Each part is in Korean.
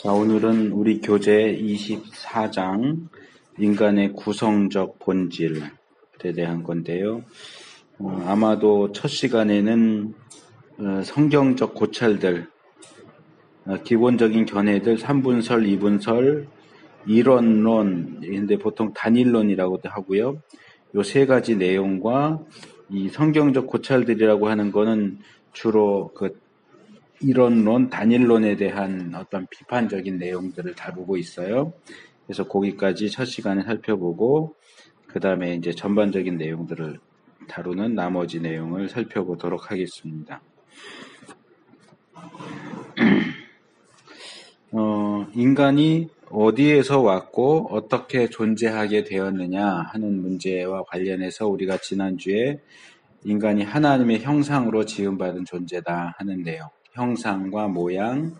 자, 오늘은 우리 교재 24장 인간의 구성적 본질에 대한 건데요. 아마도 첫 시간에는 성경적 고찰들, 기본적인 견해들, 3분설, 2분설, 이론론, 근데 보통 단일론이라고도 하고요. 요 세 가지 내용과 이 성경적 고찰들이라고 하는 거는 주로 이론론, 단일론에 대한 어떤 비판적인 내용들을 다루고 있어요. 그래서 거기까지 첫 시간에 살펴보고, 그 다음에 이제 전반적인 내용들을 다루는 나머지 내용을 살펴보도록 하겠습니다. 인간이 어디에서 왔고 어떻게 존재하게 되었느냐 하는 문제와 관련해서 우리가 지난주에 인간이 하나님의 형상으로 지음받은 존재다 하는 내용, 형상과 모양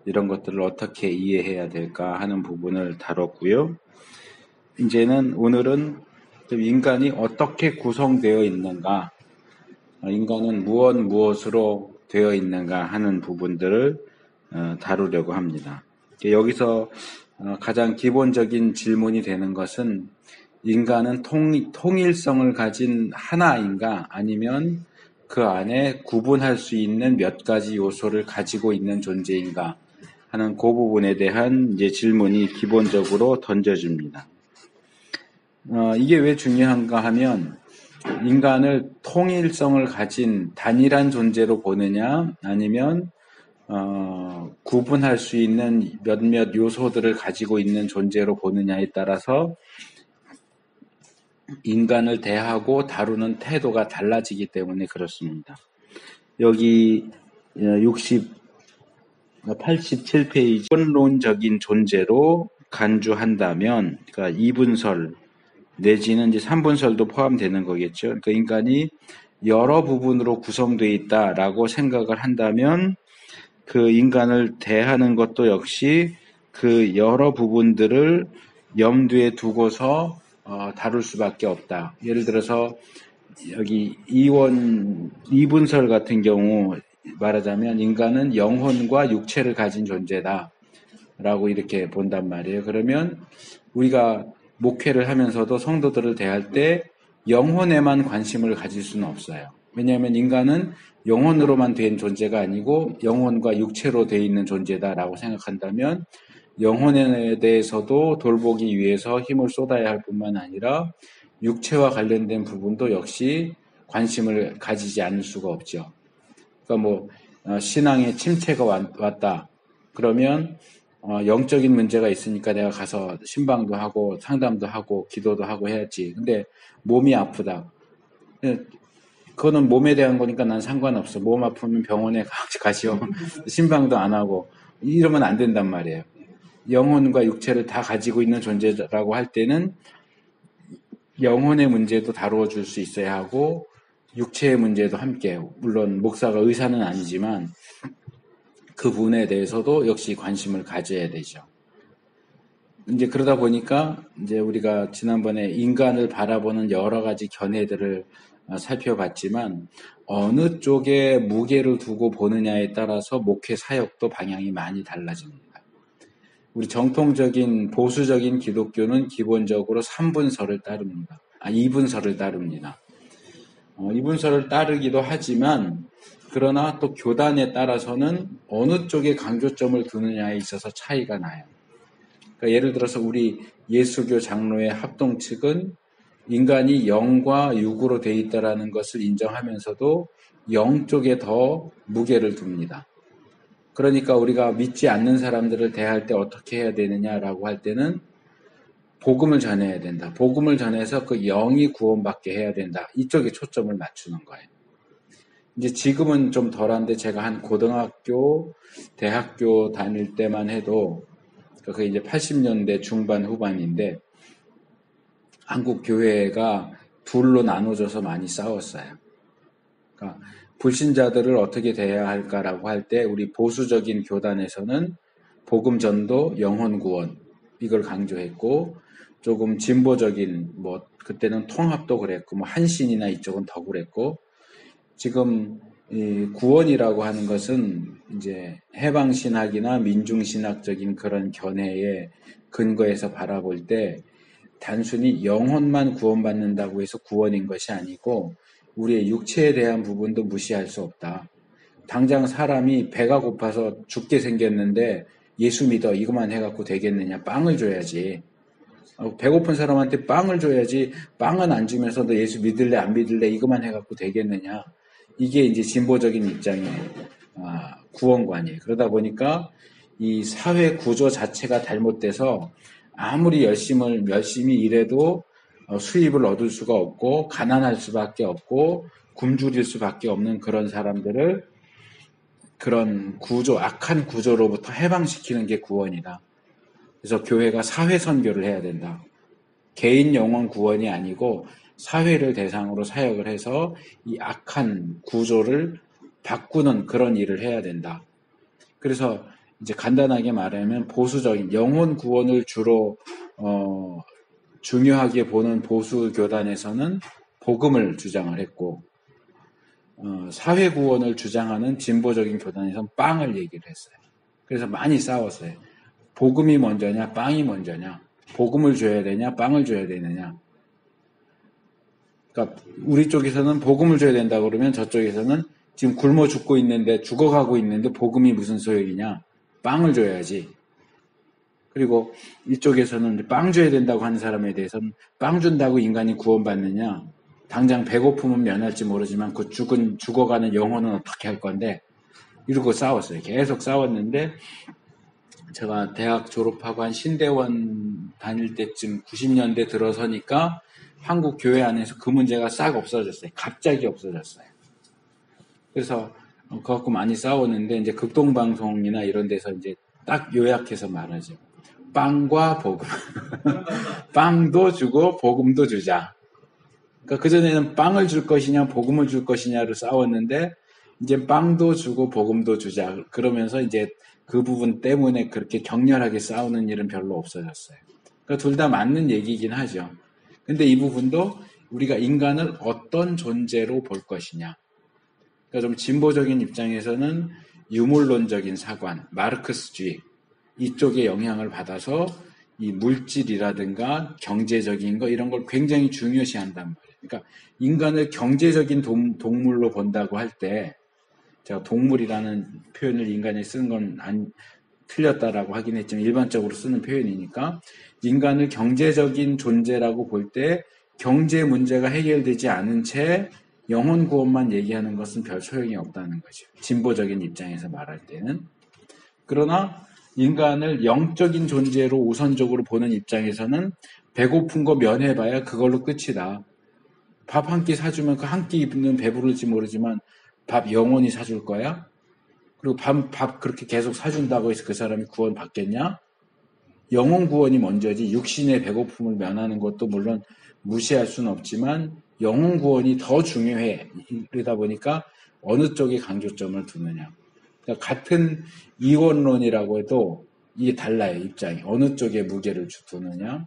이런 것들을 어떻게 이해해야 될까 하는 부분을 다뤘고요. 오늘은 인간이 어떻게 구성되어 있는가, 인간은 무엇으로 되어 있는가 하는 부분들을 다루려고 합니다. 여기서 가장 기본적인 질문이 되는 것은 인간은 통일성을 가진 하나인가 아니면 그 안에 구분할 수 있는 몇 가지 요소를 가지고 있는 존재인가 하는 그 부분에 대한 이제 질문이 기본적으로 던져집니다. 이게 왜 중요한가 하면 인간을 통일성을 가진 단일한 존재로 보느냐 아니면 구분할 수 있는 몇몇 요소들을 가지고 있는 존재로 보느냐에 따라서 인간을 대하고 다루는 태도가 달라지기 때문에 그렇습니다. 여기 87페이지 기본론적인 존재로 간주한다면, 그러니까 2분설 내지는 이제 3분설도 포함되는 거겠죠. 그러니까 인간이 여러 부분으로 구성되어 있다라고 생각을 한다면 그 인간을 대하는 것도 역시 그 여러 부분들을 염두에 두고서 다룰 수밖에 없다. 예를 들어서 여기 2분설 같은 경우 말하자면 인간은 영혼과 육체를 가진 존재다 라고 이렇게 본단 말이에요. 그러면 우리가 목회를 하면서도 성도들을 대할 때 영혼에만 관심을 가질 수는 없어요. 왜냐하면 인간은 영혼으로만 된 존재가 아니고 영혼과 육체로 되어 있는 존재다라고 생각한다면 영혼에 대해서도 돌보기 위해서 힘을 쏟아야 할 뿐만 아니라 육체와 관련된 부분도 역시 관심을 가지지 않을 수가 없죠. 그러니까 신앙에 침체가 왔다. 그러면 영적인 문제가 있으니까 내가 가서 신방도 하고 상담도 하고 기도도 하고 해야지. 근데 몸이 아프다. 그거는 몸에 대한 거니까 난 상관없어. 몸 아프면 병원에 가시오. 신방도 안 하고 이러면 안 된단 말이에요. 영혼과 육체를 다 가지고 있는 존재라고 할 때는 영혼의 문제도 다루어 줄 수 있어야 하고 육체의 문제도 함께, 물론 목사가 의사는 아니지만 그 부분에 대해서도 역시 관심을 가져야 되죠. 이제 그러다 보니까 이제 우리가 지난번에 인간을 바라보는 여러 가지 견해들을 살펴봤지만 어느 쪽에 무게를 두고 보느냐에 따라서 목회 사역도 방향이 많이 달라집니다. 우리 정통적인 보수적인 기독교는 기본적으로 3분설을 따릅니다. 2분설을 따릅니다. 2분설을 따르기도 하지만 그러나 또 교단에 따라서는 어느 쪽에 강조점을 두느냐에 있어서 차이가 나요. 그러니까 예를 들어서 우리 예수교 장로의 합동 측은 인간이 영과 육으로 되어 있다는 것을 인정하면서도 영 쪽에 더 무게를 둡니다. 그러니까 우리가 믿지 않는 사람들을 대할 때 어떻게 해야 되느냐라고 할 때는 복음을 전해야 된다. 복음을 전해서 그 영이 구원받게 해야 된다. 이쪽에 초점을 맞추는 거예요. 이제 지금은 좀 덜한데 제가 한 고등학교, 대학교 다닐 때만 해도 그게 이제 80년대 중반 후반인데 한국 교회가 둘로 나눠져서 많이 싸웠어요. 그러니까 불신자들을 어떻게 대해야 할까라고 할 때 우리 보수적인 교단에서는 복음 전도, 영혼 구원 이걸 강조했고 조금 진보적인 그때는 통합도 그랬고 한신이나 이쪽은 더 그랬고 지금 이 구원이라고 하는 것은 이제 해방신학이나 민중신학적인 그런 견해의 근거에서 바라볼 때 단순히 영혼만 구원받는다고 해서 구원인 것이 아니고 우리의 육체에 대한 부분도 무시할 수 없다. 당장 사람이 배가 고파서 죽게 생겼는데 예수 믿어 이것만 해갖고 되겠느냐. 빵을 줘야지. 배고픈 사람한테 빵을 줘야지. 빵은 안 주면서 너 예수 믿을래 안 믿을래 이것만 해갖고 되겠느냐. 이게 이제 진보적인 입장의 구원관이에요. 그러다 보니까 이 사회 구조 자체가 잘못돼서 아무리 열심히 일해도 수입을 얻을 수가 없고 가난할 수밖에 없고 굶주릴 수밖에 없는 그런 사람들을 그런 구조, 악한 구조로부터 해방시키는 게 구원이다. 그래서 교회가 사회 선교를 해야 된다. 개인 영혼 구원이 아니고 사회를 대상으로 사역을 해서 이 악한 구조를 바꾸는 그런 일을 해야 된다. 그래서 이제 간단하게 말하면 보수적인 영혼 구원을 주로 중요하게 보는 보수 교단에서는 복음을 주장을 했고 사회 구원을 주장하는 진보적인 교단에서는 빵을 얘기를 했어요. 그래서 많이 싸웠어요. 복음이 먼저냐, 빵이 먼저냐, 복음을 줘야 되냐, 빵을 줘야 되느냐. 그러니까 우리 쪽에서는 복음을 줘야 된다 그러면 저쪽에서는 지금 굶어 죽고 있는데 죽어가고 있는데 복음이 무슨 소용이냐, 빵을 줘야지. 그리고 이쪽에서는 빵 줘야 된다고 하는 사람에 대해서는 빵 준다고 인간이 구원받느냐, 당장 배고픔은 면할지 모르지만 그 죽어가는 영혼은 어떻게 할 건데, 이러고 싸웠어요. 계속 싸웠는데 제가 대학 졸업하고 한 신대원 다닐 때쯤 90년대 들어서니까 한국 교회 안에서 그 문제가 싹 없어졌어요. 갑자기 없어졌어요. 그래서 그거 갖고 많이 싸웠는데 이제 극동방송이나 이런 데서 이제 딱 요약해서 말하죠. 빵과 복음. 빵도 주고 복음도 주자. 그러니까 그전에는 빵을 줄 것이냐 복음을 줄 것이냐로 싸웠는데 이제 빵도 주고 복음도 주자. 그러면서 이제 그 부분 때문에 그렇게 격렬하게 싸우는 일은 별로 없어졌어요. 그러니까 둘 다 맞는 얘기이긴 하죠. 근데 이 부분도 우리가 인간을 어떤 존재로 볼 것이냐. 그러니까 좀 진보적인 입장에서는 유물론적인 사관, 마르크스주의 이쪽에 영향을 받아서 이 물질이라든가 경제적인 거 이런 걸 굉장히 중요시한단 말이에요. 그러니까 인간을 경제적인 동물로 본다고 할 때 제가 동물이라는 표현을 인간이 쓰는 건 틀렸다라고 하긴 했지만 일반적으로 쓰는 표현이니까 인간을 경제적인 존재라고 볼 때 경제 문제가 해결되지 않은 채 영혼 구원만 얘기하는 것은 별 소용이 없다는 거죠. 진보적인 입장에서 말할 때는. 그러나 인간을 영적인 존재로 우선적으로 보는 입장에서는 배고픈 거 면해봐야 그걸로 끝이다. 밥 한 끼 사주면 그 한 끼는 배부를지 모르지만 밥 영원히 사줄 거야? 그리고 밥 그렇게 계속 사준다고 해서 그 사람이 구원 받겠냐? 영혼 구원이 먼저지 육신의 배고픔을 면하는 것도 물론 무시할 수는 없지만 영혼 구원이 더 중요해. 그러다 보니까 어느 쪽에 강조점을 두느냐. 그러니까 같은 이원론이라고 해도 이게 달라요. 입장이. 어느 쪽에 무게를 두느냐.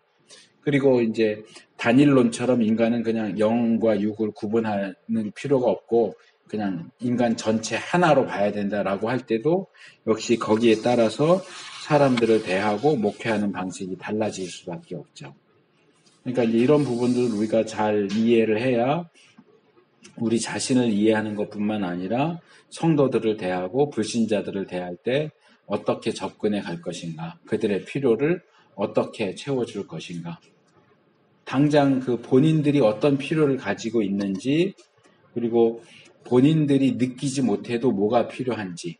그리고 이제 단일론처럼 인간은 그냥 영과 육을 구분하는 필요가 없고 그냥 인간 전체 하나로 봐야 된다라고 할 때도 역시 거기에 따라서 사람들을 대하고 목회하는 방식이 달라질 수밖에 없죠. 그러니까 이제 이런 부분들을 우리가 잘 이해를 해야 우리 자신을 이해하는 것뿐만 아니라 성도들을 대하고 불신자들을 대할 때 어떻게 접근해 갈 것인가, 그들의 필요를 어떻게 채워줄 것인가, 당장 그 본인들이 어떤 필요를 가지고 있는지, 그리고 본인들이 느끼지 못해도 뭐가 필요한지.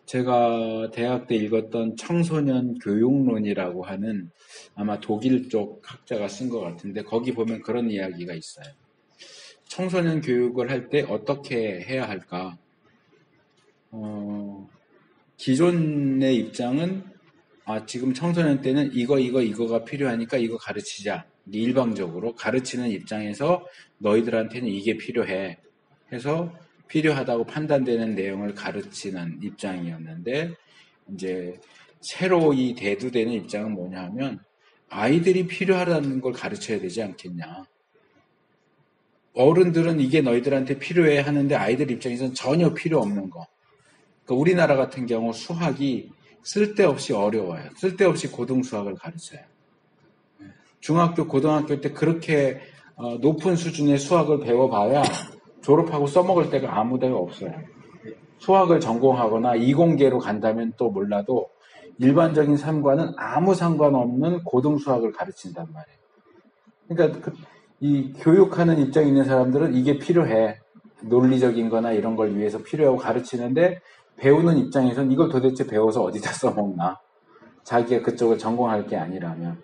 제가 대학 때 읽었던 청소년 교육론이라고 하는 아마 독일 쪽 학자가 쓴 것 같은데 거기 보면 그런 이야기가 있어요. 청소년 교육을 할 때 어떻게 해야 할까? 기존의 입장은 지금 청소년 때는 이거가 필요하니까 이거 가르치자. 일방적으로 가르치는 입장에서 너희들한테는 이게 필요해. 해서 필요하다고 판단되는 내용을 가르치는 입장이었는데 이제 새로 이 대두되는 입장은 뭐냐 하면 아이들이 필요하다는 걸 가르쳐야 되지 않겠냐. 어른들은 이게 너희들한테 필요해 하는데 아이들 입장에서는 전혀 필요 없는 거. 그러니까 우리나라 같은 경우 수학이 쓸데없이 어려워요. 쓸데없이 고등수학을 가르쳐요. 중학교, 고등학교 때 그렇게 높은 수준의 수학을 배워봐야 졸업하고 써먹을 데가 아무 데가 없어요. 수학을 전공하거나 이공계로 간다면 또 몰라도 일반적인 삶과는 아무 상관없는 고등수학을 가르친단 말이에요. 그러니까 이 교육하는 입장에 있는 사람들은 이게 필요해. 논리적인 거나 이런 걸 위해서 필요하고 가르치는데 배우는 입장에서는 이걸 도대체 배워서 어디다 써먹나. 자기가 그쪽을 전공할 게 아니라면.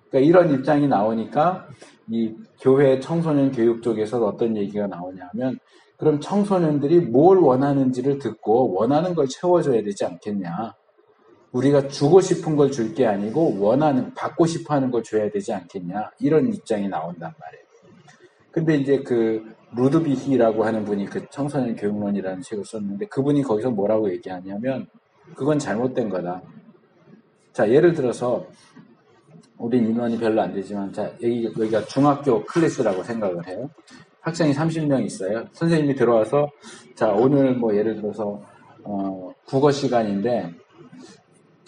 그러니까 이런 입장이 나오니까 이 교회 청소년 교육 쪽에서 어떤 얘기가 나오냐면 그럼 청소년들이 뭘 원하는지를 듣고 원하는 걸 채워줘야 되지 않겠냐. 우리가 주고 싶은 걸 줄 게 아니고 받고 싶어 하는 걸 줘야 되지 않겠냐. 이런 입장이 나온단 말이에요. 근데 이제 그 루드비히라고 하는 분이 그 청소년 교육론이라는 책을 썼는데 그분이 거기서 뭐라고 얘기하냐면 그건 잘못된 거다. 자, 예를 들어서 우리 인원이 별로 안 되지만 자, 여기가 중학교 클래스라고 생각을 해요. 학생이 30명 있어요. 선생님이 들어와서 자, 오늘 뭐 예를 들어서 국어 시간인데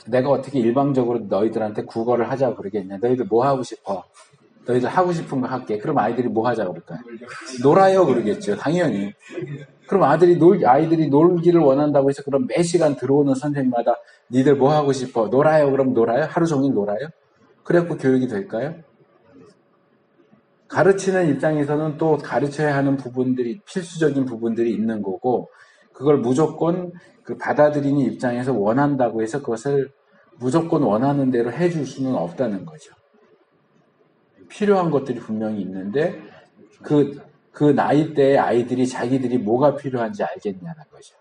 내가 어떻게 일방적으로 너희들한테 국어를 하자고 그러겠냐. 너희들 뭐 하고 싶어? 너희들 하고 싶은 거 할게. 그럼 아이들이 뭐 하자고 그럴까요? 놀아요 그러겠죠. 당연히. 그럼 아이들이 놀기를 원한다고 해서 그럼 매 시간 들어오는 선생님마다 니들 뭐 하고 싶어? 놀아요. 그럼 놀아요? 하루 종일 놀아요? 그래갖고 교육이 될까요? 가르치는 입장에서는 또 가르쳐야 하는 부분들이 필수적인 부분들이 있는 거고 그걸 무조건 그 받아들이는 입장에서 원한다고 해서 그것을 무조건 원하는 대로 해줄 수는 없다는 거죠. 필요한 것들이 분명히 있는데 그 나이대의 아이들이 자기들이 뭐가 필요한지 알겠냐는 거죠.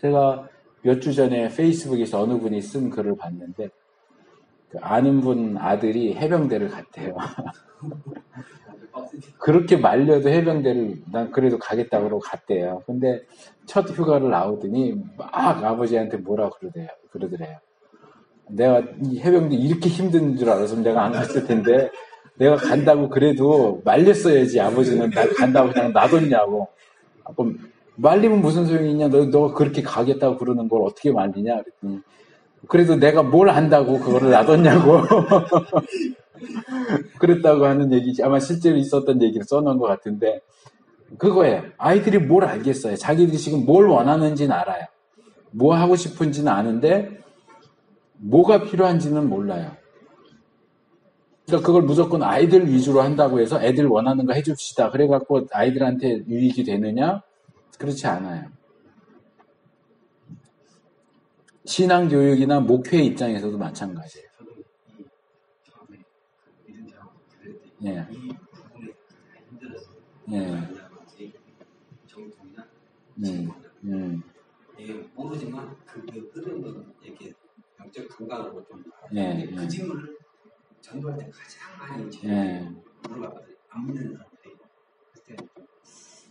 제가 몇 주 전에 페이스북에서 어느 분이 쓴 글을 봤는데 그 아는 분 아들이 해병대를 갔대요. 그렇게 말려도 해병대를 난 그래도 가겠다고 그러고 갔대요. 근데 첫 휴가를 나오더니 막 아버지한테 뭐라 그러더래요. 내가 이 해병대 이렇게 힘든 줄 알았으면 내가 안 갔을 텐데 내가 간다고 그래도 말렸어야지. 아버지는 나 간다고 그냥 놔뒀냐고. 그럼 말리면 무슨 소용이 있냐. 너가 그렇게 가겠다고 그러는 걸 어떻게 말리냐 그랬더니 그래도 내가 뭘 안다고 그거를 놔뒀냐고. 그랬다고 하는 얘기지. 아마 실제로 있었던 얘기를 써놓은 것 같은데 그거예요. 아이들이 뭘 알겠어요. 자기들이 지금 뭘 원하는지는 알아요. 뭐 하고 싶은지는 아는데 뭐가 필요한지는 몰라요. 그러니까 그걸 무조건 아이들 위주로 한다고 해서 애들 원하는 거 해줍시다. 그래갖고 아이들한테 유익이 되느냐? 그렇지 않아요. 신앙교육이나 목회 입장에서도 마찬가지예요. 예. 예. 이게 모르지만 그 흐름은 이렇게 영적 감각으로 좀 예. 그 질문을 전도할 때 가장 많이 물어봤거든요. 안 묻는 사람들이 그때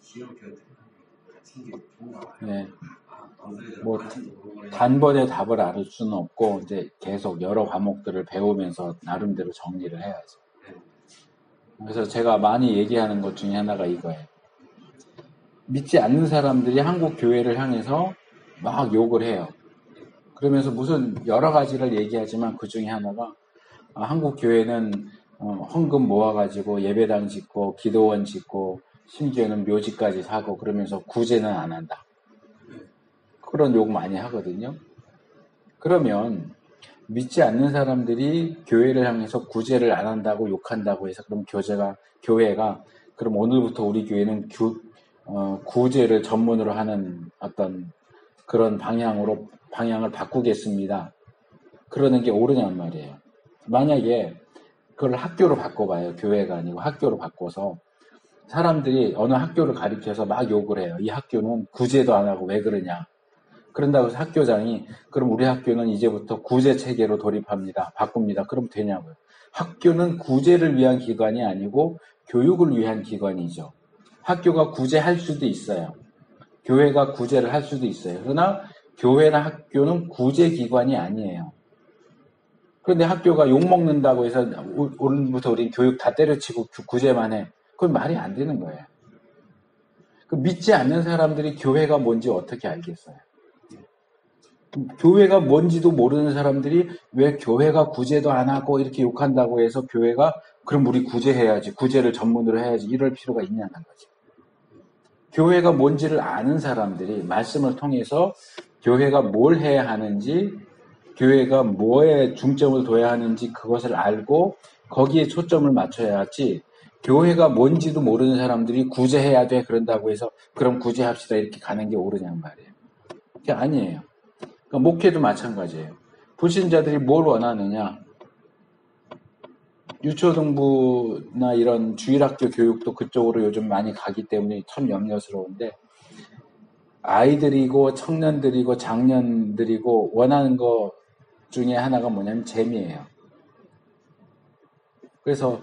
기독교들 같은 게 좋은가 봐요. 네. 뭐 단번에 답을 알 수는 없고 이제 계속 여러 과목들을 배우면서 나름대로 정리를 해야죠. 그래서 제가 많이 얘기하는 것 중에 하나가 이거예요. 믿지 않는 사람들이 한국 교회를 향해서 막 욕을 해요. 그러면서 무슨 여러 가지를 얘기하지만 그 중에 하나가 한국 교회는 헌금 모아가지고 예배당 짓고 기도원 짓고 심지어는 묘지까지 사고 그러면서 구제는 안 한다. 그런 욕 많이 하거든요. 그러면 믿지 않는 사람들이 교회를 향해서 구제를 안 한다고 욕한다고 해서 그럼 교회가 그럼 오늘부터 우리 교회는 구제를 전문으로 하는 어떤 그런 방향을 바꾸겠습니다. 그러는 게 옳으냔 말이에요. 만약에 그걸 학교로 바꿔봐요. 교회가 아니고 학교로 바꿔서 사람들이 어느 학교를 가리켜서 막 욕을 해요. 이 학교는 구제도 안 하고 왜 그러냐. 그런다고 해서 학교장이 그럼 우리 학교는 이제부터 구제 체계로 돌입합니다. 바꿉니다. 그럼 되냐고요. 학교는 구제를 위한 기관이 아니고 교육을 위한 기관이죠. 학교가 구제할 수도 있어요. 교회가 구제를 할 수도 있어요. 그러나 교회나 학교는 구제 기관이 아니에요. 그런데 학교가 욕먹는다고 해서 오늘부터 우린 교육 다 때려치고 구제만 해. 그건 말이 안 되는 거예요. 그 믿지 않는 사람들이 교회가 뭔지 어떻게 알겠어요? 교회가 뭔지도 모르는 사람들이 왜 교회가 구제도 안 하고 이렇게 욕한다고 해서 교회가 그럼 우리 구제해야지, 구제를 전문으로 해야지 이럴 필요가 있냐는 거죠. 교회가 뭔지를 아는 사람들이 말씀을 통해서 교회가 뭘 해야 하는지, 교회가 뭐에 중점을 둬야 하는지 그것을 알고 거기에 초점을 맞춰야 하지, 교회가 뭔지도 모르는 사람들이 구제해야 돼 그런다고 해서 그럼 구제합시다 이렇게 가는 게 옳으냔 말이에요. 그게 아니에요. 그러니까 목회도 마찬가지예요. 불신자들이 뭘 원하느냐. 유초등부나 이런 주일학교 교육도 그쪽으로 요즘 많이 가기 때문에 참 염려스러운데, 아이들이고 청년들이고 장년들이고 원하는 것 중에 하나가 뭐냐면 재미예요. 그래서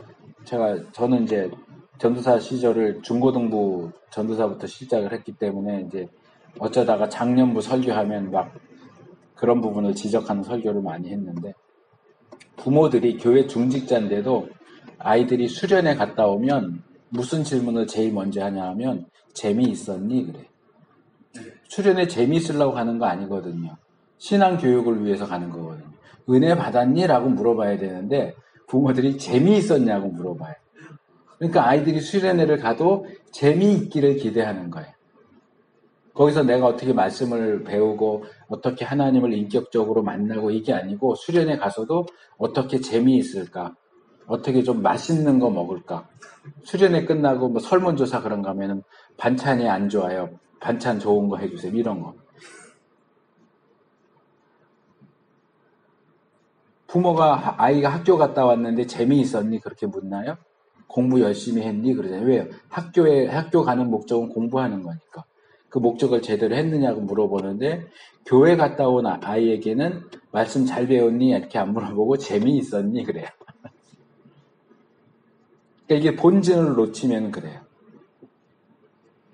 저는 이제 전도사 시절을 중고등부 전도사부터 시작을 했기 때문에 이제 어쩌다가 작년부 설교하면 막 그런 부분을 지적하는 설교를 많이 했는데, 부모들이 교회 중직자인데도 아이들이 수련회 갔다 오면 무슨 질문을 제일 먼저 하냐 하면 재미있었니? 그래. 수련회 재미있으려고 가는 거 아니거든요. 신앙교육을 위해서 가는 거거든요. 은혜 받았니? 라고 물어봐야 되는데 부모들이 재미있었냐고 물어봐요. 그러니까 아이들이 수련회를 가도 재미있기를 기대하는 거예요. 거기서 내가 어떻게 말씀을 배우고 어떻게 하나님을 인격적으로 만나고 이게 아니고, 수련회 가서도 어떻게 재미있을까, 어떻게 좀 맛있는 거 먹을까. 수련회 끝나고 뭐 설문조사 그런 거 하면은 반찬이 안 좋아요, 반찬 좋은 거 해주세요, 이런 거. 부모가 아이가 학교 갔다 왔는데 재미있었니? 그렇게 묻나요? 공부 열심히 했니? 그러잖아요. 왜요? 학교 가는 목적은 공부하는 거니까. 그 목적을 제대로 했느냐고 물어보는데, 교회 갔다 온 아이에게는 말씀 잘 배웠니? 이렇게 안 물어보고 재미있었니? 그래요. 그러니까 이게 본질을 놓치면 그래요.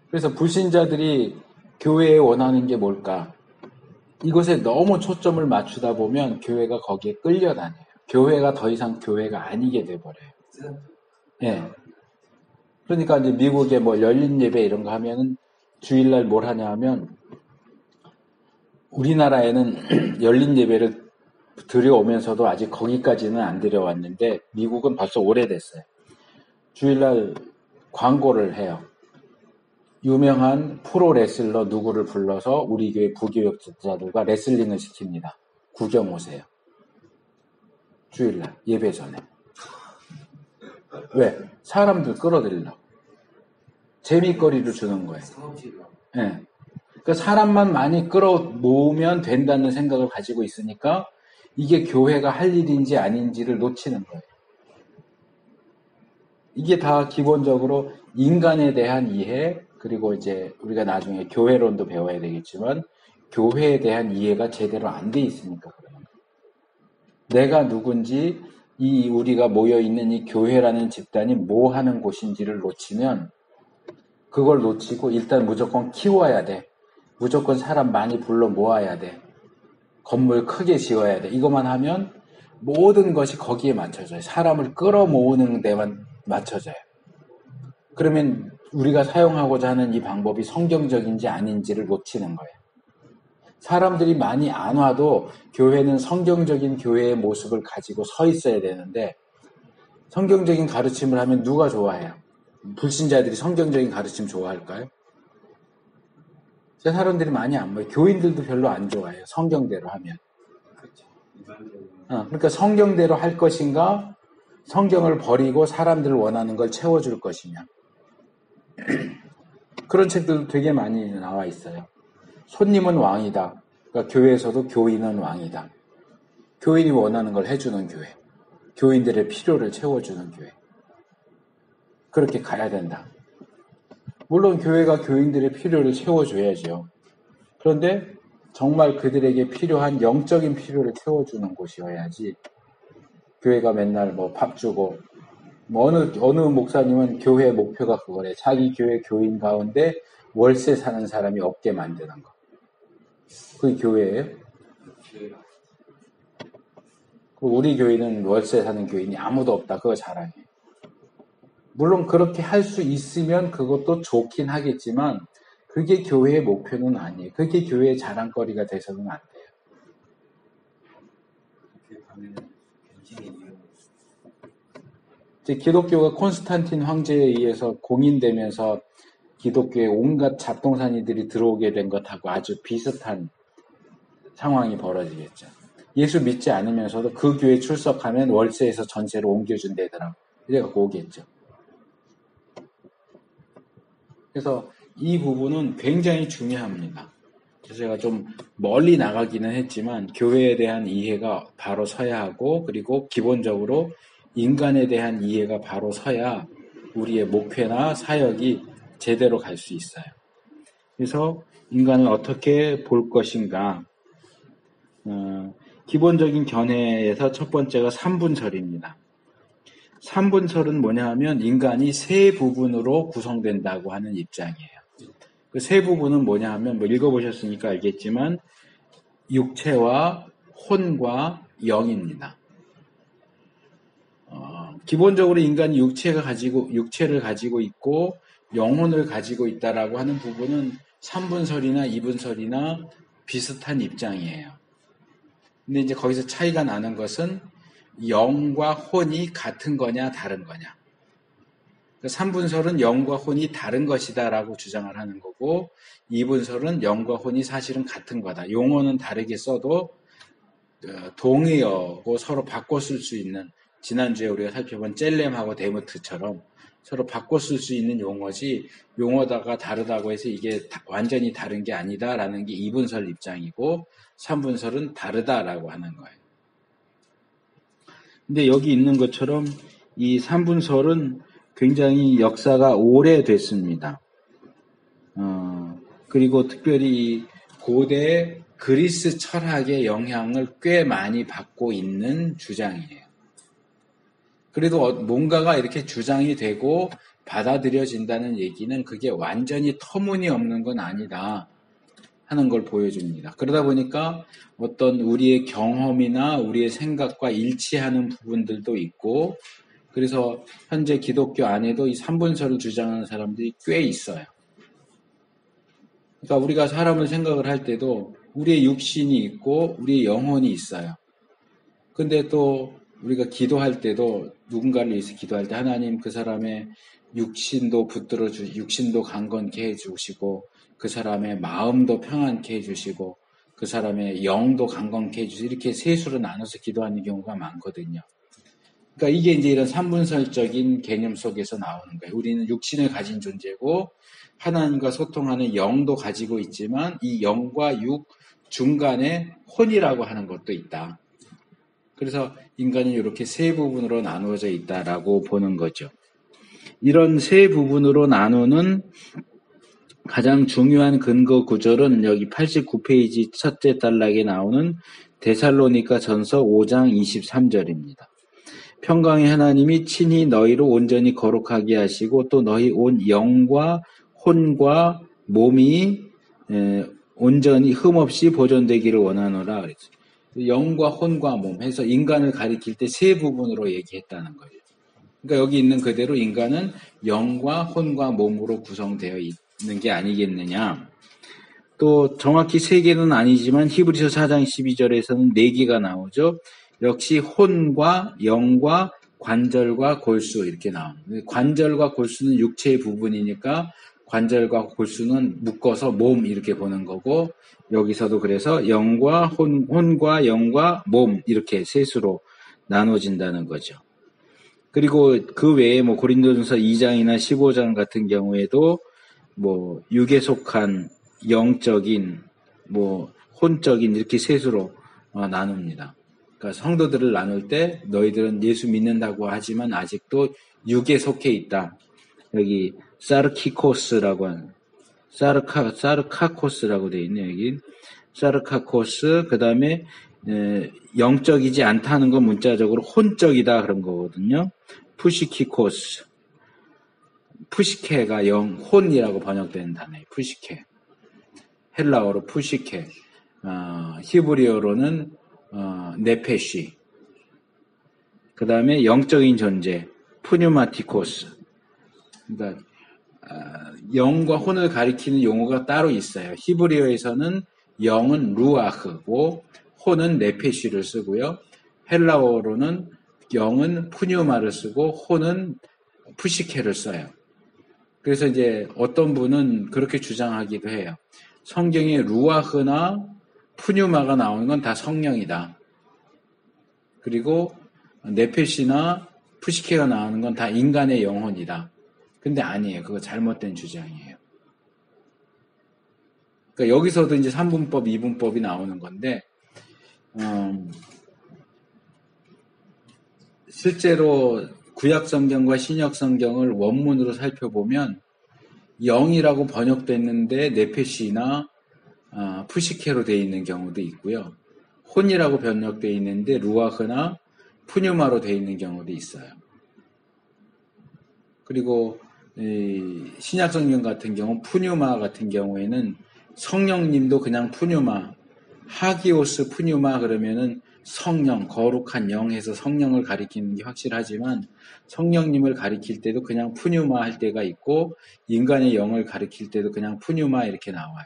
그래서 불신자들이 교회에 원하는 게 뭘까? 이것에 너무 초점을 맞추다 보면 교회가 거기에 끌려다녀요. 교회가 더 이상 교회가 아니게 돼버려요. 예. 그러니까 이제 미국에 뭐 열린 예배 이런 거 하면은 주일날 뭘 하냐 하면, 우리나라에는 열린 예배를 들여오면서도 아직 거기까지는 안 들여왔는데 미국은 벌써 오래됐어요. 주일날 광고를 해요. 유명한 프로 레슬러 누구를 불러서 우리 교회 부교역자들과 레슬링을 시킵니다. 구경 오세요. 주일날 예배 전에. 왜? 사람들 끌어들이려고. 재미거리를 주는 거예요. 네. 그러니까 사람만 많이 끌어모으면 된다는 생각을 가지고 있으니까 이게 교회가 할 일인지 아닌지를 놓치는 거예요. 이게 다 기본적으로 인간에 대한 이해, 그리고 이제 우리가 나중에 교회론도 배워야 되겠지만 교회에 대한 이해가 제대로 안 돼 있으니까 그래요. 내가 누군지, 이 우리가 모여있는 이 교회라는 집단이 뭐 하는 곳인지를 놓치면, 그걸 놓치고 일단 무조건 키워야 돼. 무조건 사람 많이 불러 모아야 돼. 건물 크게 지어야 돼. 이것만 하면 모든 것이 거기에 맞춰져요. 사람을 끌어모으는 데만 맞춰져요. 그러면 우리가 사용하고자 하는 이 방법이 성경적인지 아닌지를 놓치는 거예요. 사람들이 많이 안 와도 교회는 성경적인 교회의 모습을 가지고 서 있어야 되는데, 성경적인 가르침을 하면 누가 좋아해요? 불신자들이 성경적인 가르침 좋아할까요? 사람들이 많이 안 모여요. 교인들도 별로 안 좋아해요. 성경대로 하면. 그러니까 성경대로 할 것인가, 성경을 버리고 사람들을 원하는 걸 채워줄 것이냐. 그런 책들도 되게 많이 나와 있어요. 손님은 왕이다. 그러니까 교회에서도 교인은 왕이다. 교인이 원하는 걸 해주는 교회. 교인들의 필요를 채워주는 교회. 그렇게 가야 된다. 물론 교회가 교인들의 필요를 채워줘야죠. 그런데 정말 그들에게 필요한 영적인 필요를 채워주는 곳이어야지, 교회가 맨날 뭐 밥 주고, 뭐 어느 목사님은 교회 목표가 그거래. 자기 교회 교인 가운데 월세 사는 사람이 없게 만드는 거. 그게 교회예요? 우리 교회는 월세 사는 교인이 아무도 없다. 그거 자랑해. 물론 그렇게 할 수 있으면 그것도 좋긴 하겠지만 그게 교회의 목표는 아니에요. 그게 교회의 자랑거리가 돼서는 안 돼요. 이제 기독교가 콘스탄틴 황제에 의해서 공인되면서 기독교에 온갖 잡동사니들이 들어오게 된 것하고 아주 비슷한 상황이 벌어지겠죠. 예수 믿지 않으면서도 그 교회 출석하면 월세에서 전세로 옮겨준다더라고. 이래갖고 오겠죠. 그래서 이 부분은 굉장히 중요합니다. 그래서 제가 좀 멀리 나가기는 했지만 교회에 대한 이해가 바로 서야 하고 그리고 기본적으로 인간에 대한 이해가 바로 서야 우리의 목회나 사역이 제대로 갈 수 있어요. 그래서 인간을 어떻게 볼 것인가. 기본적인 견해에서 첫 번째가 삼분설입니다. 삼분설은 뭐냐 하면 인간이 세 부분으로 구성된다고 하는 입장이에요. 그 세 부분은 뭐냐 하면 뭐 읽어보셨으니까 알겠지만 육체와 혼과 영입니다. 기본적으로 인간이 육체를 가지고 있고 영혼을 가지고 있다라고 하는 부분은 삼분설이나 이분설이나 비슷한 입장이에요. 근데 이제 거기서 차이가 나는 것은 영과 혼이 같은 거냐 다른 거냐. 삼분설은 영과 혼이 다른 것이다라고 주장을 하는 거고 이분설은 영과 혼이 사실은 같은 거다. 용어는 다르게 써도 동의어고 서로 바꿔 쓸 수 있는 지난주에 우리가 살펴본 젤렘하고 데모트처럼 서로 바꿔 쓸 수 있는 용어지 용어다가 다르다고 해서 이게 완전히 다른 게 아니다라는 게 이분설 입장이고 삼분설은 다르다라고 하는 거예요. 근데 여기 있는 것처럼 이 삼분설은 굉장히 역사가 오래됐습니다. 그리고 특별히 고대 그리스 철학의 영향을 꽤 많이 받고 있는 주장이에요. 그래도 뭔가가 이렇게 주장이 되고 받아들여진다는 얘기는 그게 완전히 터무니없는 건 아니다 하는 걸 보여줍니다. 그러다 보니까 어떤 우리의 경험이나 우리의 생각과 일치하는 부분들도 있고 그래서 현재 기독교 안에도 이 삼분설을 주장하는 사람들이 꽤 있어요. 그러니까 우리가 사람을 생각을 할 때도 우리의 육신이 있고 우리의 영혼이 있어요. 근데 또 우리가 기도할 때도 누군가를 위해서 기도할 때 하나님 그 사람의 육신도 붙들어 주시고 육신도 강건케 해주시고 그 사람의 마음도 평안케 해주시고 그 사람의 영도 강건케 해주시고 이렇게 세수로 나눠서 기도하는 경우가 많거든요. 그러니까 이게 이제 이런 삼분설적인 개념 속에서 나오는 거예요. 우리는 육신을 가진 존재고 하나님과 소통하는 영도 가지고 있지만 이 영과 육 중간에 혼이라고 하는 것도 있다. 그래서 인간이 이렇게 세 부분으로 나누어져 있다라고 보는 거죠. 이런 세 부분으로 나누는 가장 중요한 근거 구절은 여기 89페이지 첫째 단락에 나오는 데살로니가 전서 5장 23절입니다. 평강의 하나님이 친히 너희를 온전히 거룩하게 하시고 또 너희 온 영과 혼과 몸이 온전히 흠없이 보존되기를 원하노라 그랬죠. 영과 혼과 몸 해서 인간을 가리킬 때 세 부분으로 얘기했다는 거예요. 그러니까 여기 있는 그대로 인간은 영과 혼과 몸으로 구성되어 있는 게 아니겠느냐. 또 정확히 세 개는 아니지만 히브리서 4장 12절에서는 네 개가 나오죠. 역시 혼과 영과 관절과 골수 이렇게 나옵니다. 관절과 골수는 육체의 부분이니까 관절과 골수는 묶어서 몸 이렇게 보는 거고 여기서도 그래서 영과 혼과 영과 몸 이렇게 셋으로 나눠진다는 거죠. 그리고 그 외에 뭐 고린도전서 2장이나 15장 같은 경우에도 뭐 육에 속한 영적인 뭐 혼적인 이렇게 셋으로 나눕니다. 그러니까 성도들을 나눌 때 너희들은 예수 믿는다고 하지만 아직도 육에 속해 있다. 여기 사르키코스라고 하는 사르카코스라고 되어 있네요. 여기 사르카코스 그 다음에 영적이지 않다는 건 문자적으로 혼적이다 그런 거거든요. 푸시키코스 푸시케가 혼이라고 번역되는 단어예요. 푸시케 헬라어로 푸시케 히브리어로는 네페시 그 다음에 영적인 존재 푸뉴마티코스 그러니까 영과 혼을 가리키는 용어가 따로 있어요. 히브리어에서는 영은 루아흐고 혼은 네페시를 쓰고요. 헬라어로는 영은 푸뉴마를 쓰고 혼은 푸시케를 써요. 그래서 이제 어떤 분은 그렇게 주장하기도 해요. 성경에 루아흐나 푸뉴마가 나오는 건 다 성령이다. 그리고 네페시나 푸시케가 나오는 건 다 인간의 영혼이다. 근데 아니에요. 그거 잘못된 주장이에요. 그러니까 여기서도 이제 3분법, 2분법이 나오는 건데, 실제로 구약 성경과 신약 성경을 원문으로 살펴보면 영이라고 번역됐는데 네페시나 푸시케로 되어 있는 경우도 있고요. 혼이라고 번역되어 있는데 루아흐나 푸뉴마로 되어 있는 경우도 있어요. 그리고 신약 성경 같은 경우 푸뉴마 같은 경우에는 성령님도 그냥 푸뉴마, 하기오스 푸뉴마 그러면은 성령, 거룩한 영에서 성령을 가리키는 게 확실하지만 성령님을 가리킬 때도 그냥 푸뉴마 할 때가 있고 인간의 영을 가리킬 때도 그냥 푸뉴마 이렇게 나와요.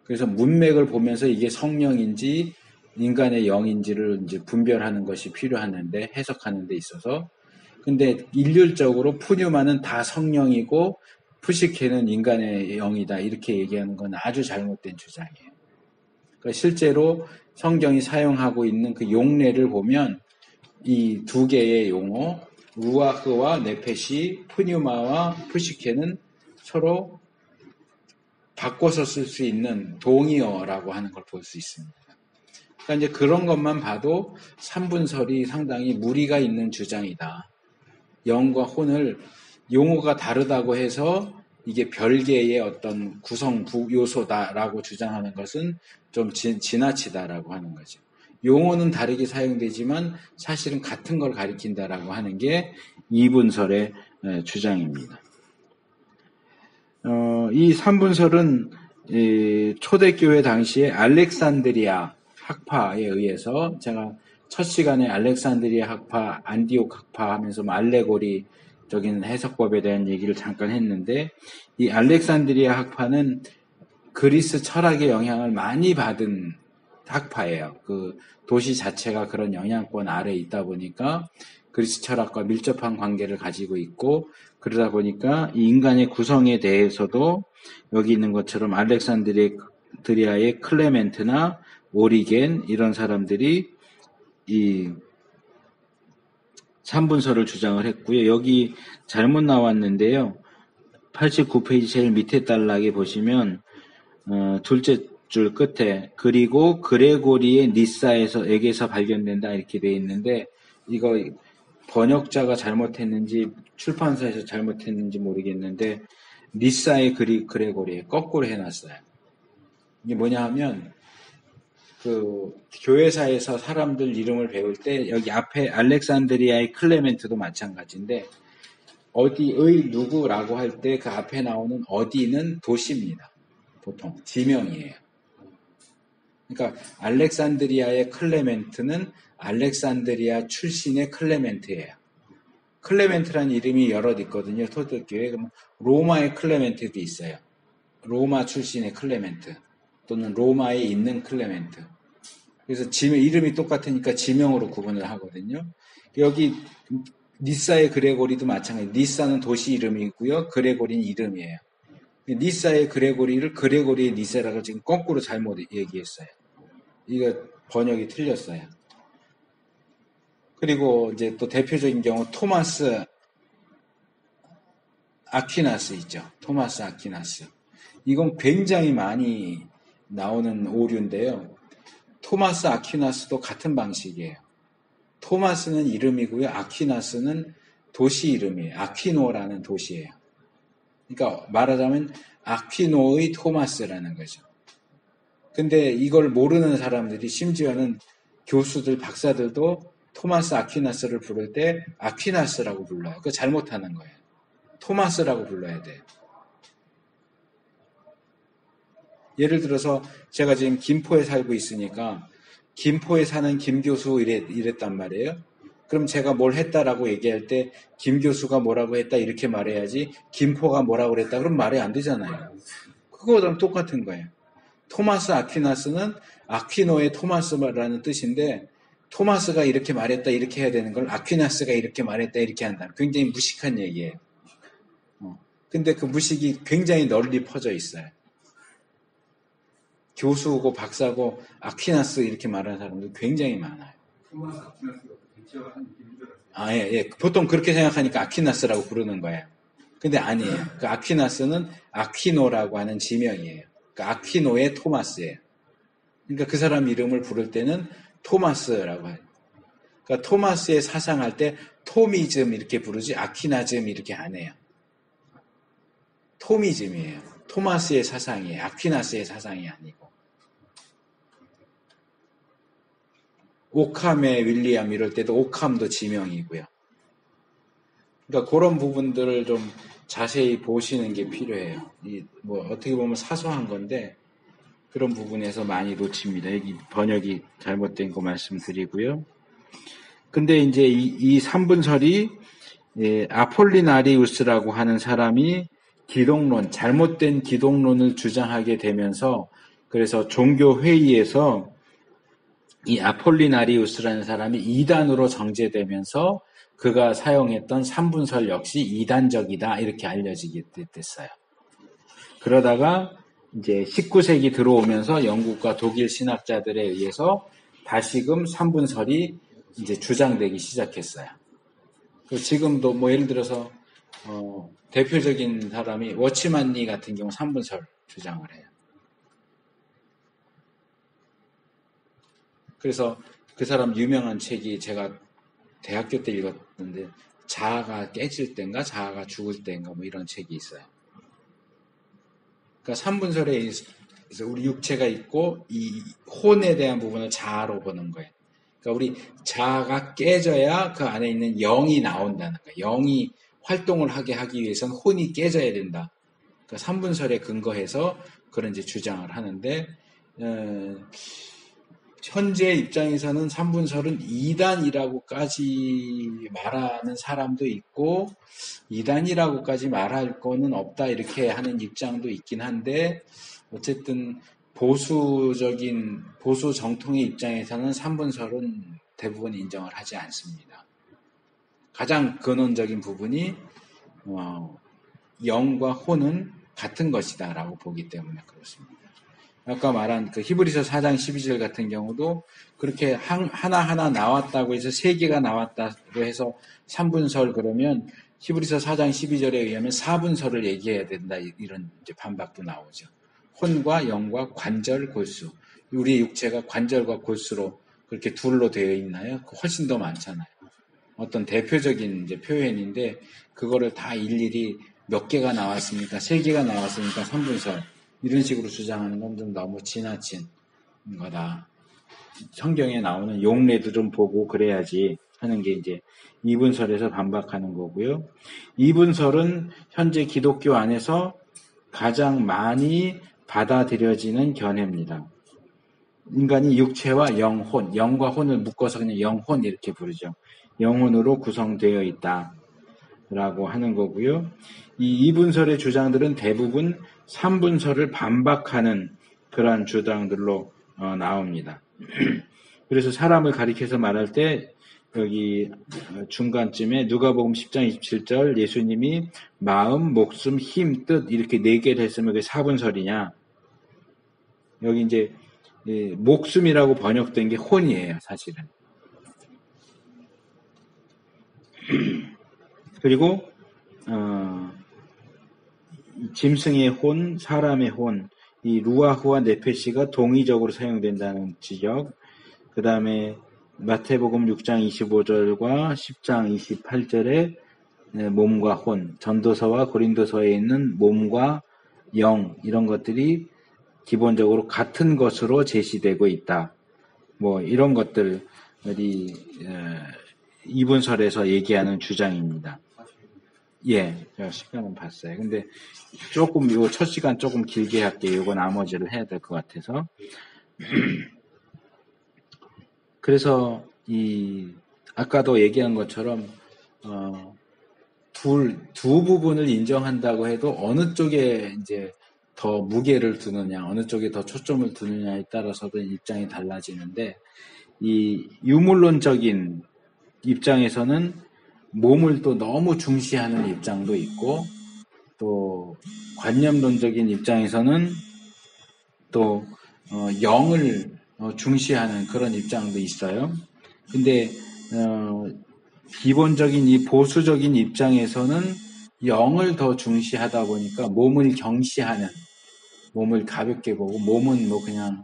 그래서 문맥을 보면서 이게 성령인지 인간의 영인지를 이제 분별하는 것이 필요하는데 해석하는 데 있어서 근데 일률적으로 푸뉴마는 다 성령이고 푸시케는 인간의 영이다 이렇게 얘기하는 건 아주 잘못된 주장이에요. 그러니까 실제로 성경이 사용하고 있는 그 용례를 보면 이 두 개의 용어 루아흐와 네페시, 푸뉴마와 푸시케는 서로 바꿔서 쓸 수 있는 동의어라고 하는 걸 볼 수 있습니다. 그러니까 이제 그런 것만 봐도 삼분설이 상당히 무리가 있는 주장이다. 영과 혼을 용어가 다르다고 해서 이게 별개의 어떤 구성 요소다라고 주장하는 것은 좀 지나치다라고 하는 거죠. 용어는 다르게 사용되지만 사실은 같은 걸 가리킨다라고 하는 게 이분설의 주장입니다. 이 삼분설은 초대교회 당시에 알렉산드리아 학파에 의해서 제가 첫 시간에 알렉산드리아 학파, 안디옥 학파 하면서 알레고리적인 해석법에 대한 얘기를 잠깐 했는데 이 알렉산드리아 학파는 그리스 철학의 영향을 많이 받은 학파예요. 그 도시 자체가 그런 영향권 아래에 있다 보니까 그리스 철학과 밀접한 관계를 가지고 있고 그러다 보니까 이 인간의 구성에 대해서도 여기 있는 것처럼 알렉산드리아의 클레멘트나 오리겐 이런 사람들이 이 삼분설을 주장을 했고요. 여기 잘못 나왔는데요. 89페이지 제일 밑에 단락에 보시면 둘째 줄 끝에 그리고 그레고리의 니사에게서 발견된다 이렇게 되어 있는데 이거 번역자가 잘못했는지 출판사에서 잘못했는지 모르겠는데 니사의 그레고리에 거꾸로 해놨어요. 이게 뭐냐 하면 그 교회사에서 사람들 이름을 배울 때 여기 앞에 알렉산드리아의 클레멘트도 마찬가지인데 어디의 누구라고 할 때 그 앞에 나오는 어디는 도시입니다. 보통 지명이에요. 그러니까 알렉산드리아의 클레멘트는 알렉산드리아 출신의 클레멘트예요. 클레멘트라는 이름이 여럿 있거든요. 토독교회. 그럼 로마의 클레멘트도 있어요. 로마 출신의 클레멘트 또는 로마에 있는 클레멘트. 그래서 이름이 똑같으니까 지명으로 구분을 하거든요. 여기 니사의 그레고리도 마찬가지. 니사는 도시 이름이고요. 그레고리는 이름이에요. 니사의 그레고리를 그레고리의 니사라고 지금 거꾸로 잘못 얘기했어요. 이거 번역이 틀렸어요. 그리고 이제 또 대표적인 경우 토마스 아퀴나스 있죠. 토마스 아퀴나스. 이건 굉장히 많이 나오는 오류인데요. 토마스 아퀴나스도 같은 방식이에요. 토마스는 이름이고요. 아퀴나스는 도시 이름이에요. 아퀴노라는 도시예요. 그러니까 말하자면 아퀴노의 토마스라는 거죠. 근데 이걸 모르는 사람들이 심지어는 교수들, 박사들도 토마스 아퀴나스를 부를 때 아퀴나스라고 불러요. 그거 잘못하는 거예요. 토마스라고 불러야 돼요. 예를 들어서 제가 지금 김포에 살고 있으니까 김포에 사는 김 교수 이랬단 말이에요. 그럼 제가 뭘 했다라고 얘기할 때 김 교수가 뭐라고 했다 이렇게 말해야지 김포가 뭐라고 그랬다 그럼 말이 안 되잖아요. 그거랑 똑같은 거예요. 토마스 아퀴나스는 아퀴노의 토마스라는 뜻인데 토마스가 이렇게 말했다 이렇게 해야 되는 걸 아퀴나스가 이렇게 말했다 이렇게 한다. 굉장히 무식한 얘기예요. 근데 그 무식이 굉장히 널리 퍼져 있어요. 교수고 박사고 아퀴나스 이렇게 말하는 사람들 굉장히 많아요. 토마스 아퀴나스가 대체가 한 느낌인 줄 알았어요. 아, 예. 보통 그렇게 생각하니까 아퀴나스라고 부르는 거예요. 근데 아니에요. 그 아퀴나스는 아퀴노라고 하는 지명이에요. 그 아퀴노의 토마스예요. 그러니까 그 사람 이름을 부를 때는 토마스라고 해요. 그러니까 토마스의 사상할 때 토미즘 이렇게 부르지 아퀴나즘 이렇게 안 해요. 토미즘이에요. 토마스의 사상이에요. 아퀴나스의 사상이 아니고. 오캄의 윌리엄 이럴 때도 오캄도 지명이고요. 그러니까 그런 부분들을 좀 자세히 보시는 게 필요해요. 뭐 어떻게 보면 사소한 건데 그런 부분에서 많이 놓칩니다. 여기 번역이 잘못된 거 말씀드리고요. 근데 이제 이 3분설이 아폴리나리우스라고 하는 사람이 기독론, 잘못된 기독론을 주장하게 되면서 그래서 종교회의에서 이 아폴리나리우스라는 사람이 이단으로 정죄되면서 그가 사용했던 3분설 역시 이단적이다 이렇게 알려지게 됐어요. 그러다가 이제 19세기 들어오면서 영국과 독일 신학자들에 의해서 다시금 3분설이 이제 주장되기 시작했어요. 지금도 뭐 예를 들어서 대표적인 사람이 워치만니 같은 경우 3분설 주장을 해요. 그래서 그 사람 유명한 책이 제가 대학교 때 읽었는데 자아가 깨질 때인가 자아가 죽을 때인가 뭐 이런 책이 있어요. 그러니까 3분설에 우리 육체가 있고 이 혼에 대한 부분을 자아로 보는 거예요. 그러니까 우리 자아가 깨져야 그 안에 있는 영이 나온다는 거예요. 영이 활동을 하게 하기 위해서는 혼이 깨져야 된다. 그러니까 3분설에 근거해서 그런 이제 주장을 하는데 현재 입장에서는 3분설은 이단이라고까지 말하는 사람도 있고 이단이라고까지 말할 거는 없다 이렇게 하는 입장도 있긴 한데 어쨌든 보수 정통의 입장에서는 3분설은 대부분 인정을 하지 않습니다. 가장 근원적인 부분이 영과 혼은 같은 것이다 라고 보기 때문에 그렇습니다. 아까 말한 그 히브리서 4장 12절 같은 경우도 그렇게 하나하나 나왔다고 해서 3개가 나왔다고 해서 3분설 그러면 히브리서 4장 12절에 의하면 4분설을 얘기해야 된다 이런 이제 반박도 나오죠. 혼과 영과 관절, 골수. 우리 육체가 관절과 골수로 그렇게 둘로 되어 있나요? 훨씬 더 많잖아요. 어떤 대표적인 이제 표현인데 그거를 다 일일이 몇 개가 나왔으니까 3개가 나왔으니까 3분설 이런 식으로 주장하는 건 좀 너무 지나친 거다. 성경에 나오는 용례도 좀 보고 그래야지 하는 게 이제 2분설에서 반박하는 거고요. 2분설은 현재 기독교 안에서 가장 많이 받아들여지는 견해입니다. 인간이 육체와 영혼, 영과 혼을 묶어서 그냥 영혼 이렇게 부르죠. 영혼으로 구성되어 있다라고 하는 거고요. 이 2분설의 주장들은 대부분 3분설을 반박하는 그러한 주장들로 나옵니다. 그래서 사람을 가리켜서 말할 때 여기 중간쯤에 누가복음 10장 27절 예수님이 마음, 목숨, 힘, 뜻 이렇게 4개를 했으면 그게 4분설이냐. 여기 이제 목숨이라고 번역된 게 혼이에요, 사실은. 그리고 짐승의 혼, 사람의 혼, 이 루아흐와 네페시가 동의적으로 사용된다는 지적. 그 다음에 마태복음 6장 25절과 10장 28절에 몸과 혼, 전도서와 고린도서에 있는 몸과 영 이런 것들이 기본적으로 같은 것으로 제시되고 있다. 뭐 이런 것들이 2분설에서 얘기하는 주장입니다. 예, 제가 시간은 봤어요. 근데 조금 요 첫 시간 조금 길게 할게요. 요거 나머지를 해야 될 것 같아서. 그래서 이 아까도 얘기한 것처럼 두 부분을 인정한다고 해도 어느 쪽에 이제 더 무게를 두느냐, 어느 쪽에 더 초점을 두느냐에 따라서도 입장이 달라지는데, 이 유물론적인 입장에서는 몸을 또 너무 중시하는 입장도 있고, 또 관념론적인 입장에서는 또 영을 중시하는 그런 입장도 있어요. 근데 기본적인 이 보수적인 입장에서는 영을 더 중시하다 보니까 몸을 경시하는, 몸을 가볍게 보고, 몸은 뭐 그냥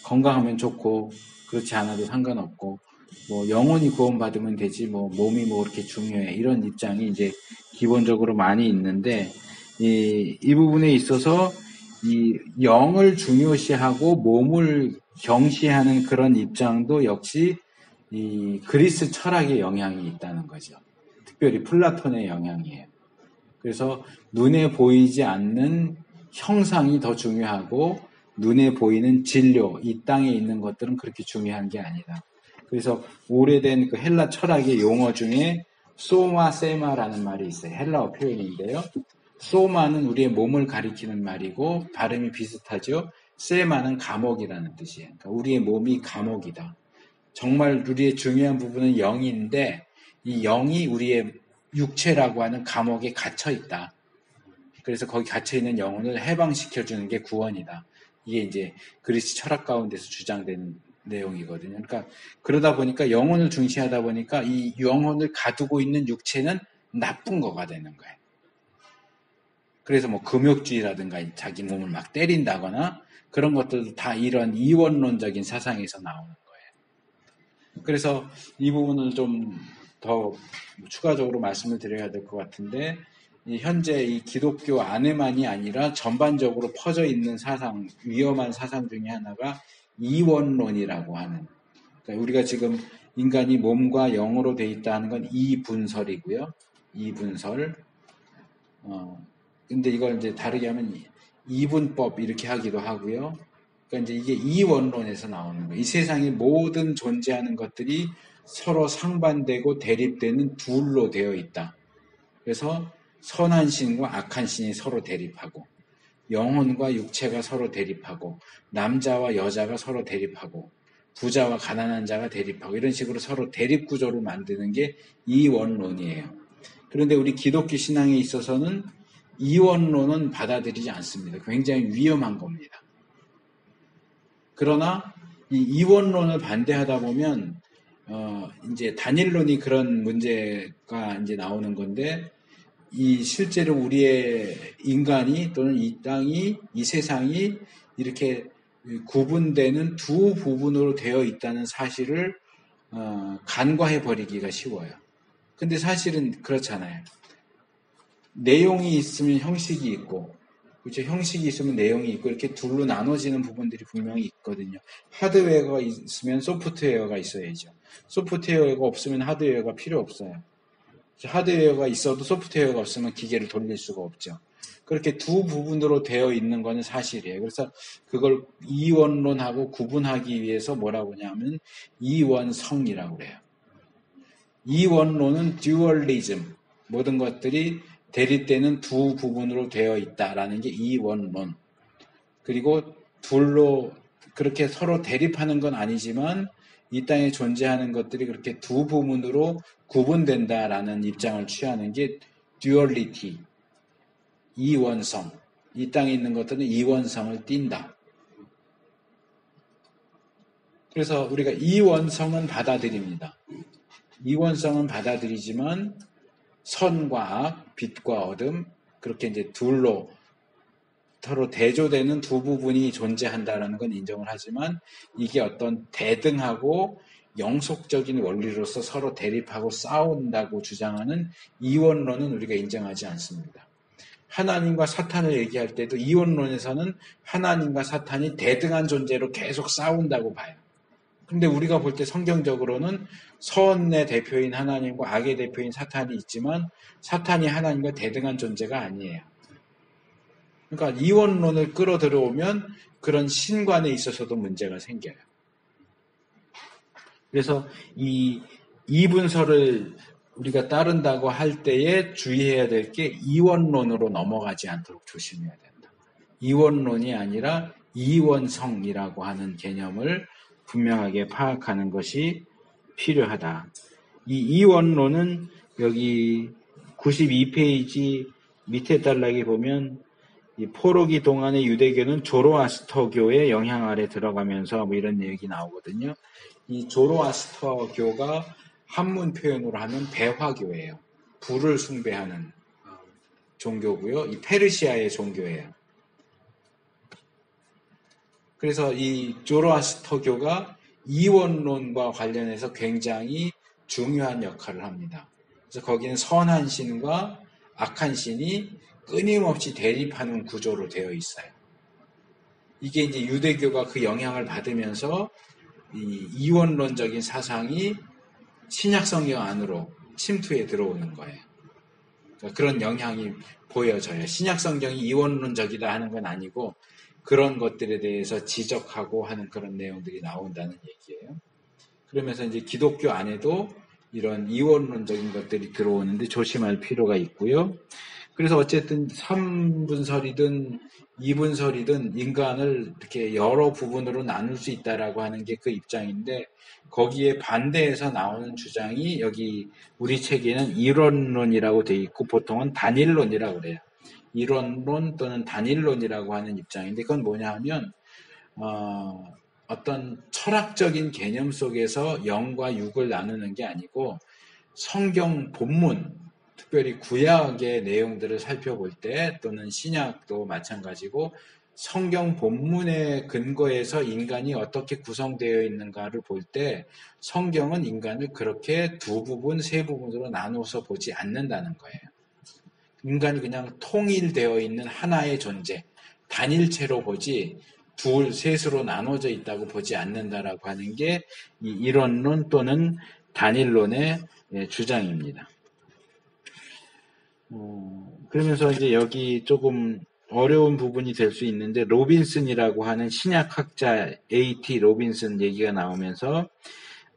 건강하면 좋고 그렇지 않아도 상관없고 뭐 영혼이 구원받으면 되지 뭐 몸이 뭐 그렇게 중요해, 이런 입장이 이제 기본적으로 많이 있는데, 이 부분에 있어서 이 영을 중요시하고 몸을 경시하는 그런 입장도 역시 이 그리스 철학의 영향이 있다는 거죠. 특별히 플라톤의 영향이에요. 그래서 눈에 보이지 않는 형상이 더 중요하고 눈에 보이는 진료, 이 땅에 있는 것들은 그렇게 중요한 게 아니다. 그래서 오래된 그 헬라 철학의 용어 중에 소마 세마라는 말이 있어요. 헬라어 표현인데요. 소마는 우리의 몸을 가리키는 말이고 발음이 비슷하죠. 세마는 감옥이라는 뜻이에요. 그러니까 우리의 몸이 감옥이다. 정말 우리의 중요한 부분은 영인데 이 영이 우리의 육체라고 하는 감옥에 갇혀 있다. 그래서 거기 갇혀 있는 영혼을 해방시켜주는 게 구원이다. 이게 이제 그리스 철학 가운데서 주장되는 내용이거든요. 그러니까 그러다 보니까 영혼을 중시하다 보니까 이 영혼을 가두고 있는 육체는 나쁜 거가 되는 거예요. 그래서 뭐 금욕주의라든가 자기 몸을 막 때린다거나 그런 것들도 다 이런 이원론적인 사상에서 나오는 거예요. 그래서 이 부분을 좀 더 추가적으로 말씀을 드려야 될 것 같은데, 현재 이 기독교 안에만이 아니라 전반적으로 퍼져 있는 사상, 위험한 사상 중에 하나가 이원론이라고 하는, 그러니까 우리가 지금 인간이 몸과 영으로 돼 있다 하는 건 이분설이고요. 이분설. 근데 이걸 이제 다르게 하면 이분법 이렇게 하기도 하고요. 그러니까 이제 이게 이원론에서 나오는 거예요. 이 세상의 모든 존재하는 것들이 서로 상반되고 대립되는 둘로 되어 있다. 그래서 선한 신과 악한 신이 서로 대립하고, 영혼과 육체가 서로 대립하고, 남자와 여자가 서로 대립하고, 부자와 가난한 자가 대립하고, 이런 식으로 서로 대립 구조를 만드는 게 이원론이에요. 그런데 우리 기독교 신앙에 있어서는 이원론은 받아들이지 않습니다. 굉장히 위험한 겁니다. 그러나 이 이원론을 반대하다 보면 이제 단일론이 그런 문제가 이제 나오는 건데, 이 실제로 우리의 인간이 또는 이 땅이, 이 세상이 이렇게 구분되는 두 부분으로 되어 있다는 사실을 간과해 버리기가 쉬워요. 근데 사실은 그렇잖아요. 내용이 있으면 형식이 있고, 그렇죠? 형식이 있으면 내용이 있고, 이렇게 둘로 나눠지는 부분들이 분명히 있거든요. 하드웨어가 있으면 소프트웨어가 있어야죠. 소프트웨어가 없으면 하드웨어가 필요 없어요. 하드웨어가 있어도 소프트웨어가 없으면 기계를 돌릴 수가 없죠. 그렇게 두 부분으로 되어 있는 것은 사실이에요. 그래서 그걸 이원론하고 구분하기 위해서 뭐라고 하냐면 이원성이라고 그래요. 이원론은 듀얼리즘, 모든 것들이 대립되는 두 부분으로 되어 있다라는 게 이원론. 그리고 둘로 그렇게 서로 대립하는 건 아니지만 이 땅에 존재하는 것들이 그렇게 두 부분으로 구분된다라는 입장을 취하는 게 듀얼리티, 이원성. 이 땅에 있는 것들은 이원성을 띈다. 그래서 우리가 이원성은 받아들입니다. 이원성은 받아들이지만 선과 악, 빛과 어둠, 그렇게 이제 둘로 서로 대조되는 두 부분이 존재한다는 건 인정을 하지만 이게 어떤 대등하고 영속적인 원리로서 서로 대립하고 싸운다고 주장하는 이원론은 우리가 인정하지 않습니다. 하나님과 사탄을 얘기할 때도 이원론에서는 하나님과 사탄이 대등한 존재로 계속 싸운다고 봐요. 근데 우리가 볼 때 성경적으로는 선의 대표인 하나님과 악의 대표인 사탄이 있지만 사탄이 하나님과 대등한 존재가 아니에요. 그러니까 이원론을 끌어들여오면 그런 신관에 있어서도 문제가 생겨요. 그래서 이 이분설을 우리가 따른다고 할 때에 주의해야 될 게 이원론으로 넘어가지 않도록 조심해야 된다. 이원론이 아니라 이원성이라고 하는 개념을 분명하게 파악하는 것이 필요하다. 이 이원론은 여기 92페이지 밑에 단락에 보면 이 포로기 동안의 유대교는 조로아스터교의 영향 아래 들어가면서 뭐 이런 얘기 나오거든요. 이 조로아스터교가 한문 표현으로 하면 배화교예요. 불을 숭배하는 종교고요. 이 페르시아의 종교예요. 그래서 이 조로아스터교가 이원론과 관련해서 굉장히 중요한 역할을 합니다. 그래서 거기는 선한 신과 악한 신이 끊임없이 대립하는 구조로 되어 있어요. 이게 이제 유대교가 그 영향을 받으면서 이 이원론적인 사상이 신약 성경 안으로 침투해 들어오는 거예요. 그러니까 그런 영향이 보여져요. 신약 성경이 이원론적이다 하는 건 아니고 그런 것들에 대해서 지적하고 하는 그런 내용들이 나온다는 얘기예요. 그러면서 이제 기독교 안에도 이런 이원론적인 것들이 들어오는데 조심할 필요가 있고요. 그래서 어쨌든 3분설이든 2분설이든 인간을 이렇게 여러 부분으로 나눌 수 있다라고 하는 게 그 입장인데 거기에 반대해서 나오는 주장이 여기 우리 책에는 이론론이라고 되어 있고 보통은 단일론이라고 그래요. 이론론 또는 단일론이라고 하는 입장인데 그건 뭐냐 하면 어떤 철학적인 개념 속에서 영과 육을 나누는 게 아니고 성경 본문 특별히 구약의 내용들을 살펴볼 때 또는 신약도 마찬가지고 성경 본문의 근거에서 인간이 어떻게 구성되어 있는가를 볼 때 성경은 인간을 그렇게 두 부분, 세 부분으로 나눠서 보지 않는다는 거예요. 인간이 그냥 통일되어 있는 하나의 존재, 단일체로 보지 둘, 셋으로 나눠져 있다고 보지 않는다라고 하는 게 이 이론론 또는 단일론의 주장입니다. 그러면서 이제 여기 조금 어려운 부분이 될 수 있는데 로빈슨이라고 하는 신약학자 A.T. 로빈슨 얘기가 나오면서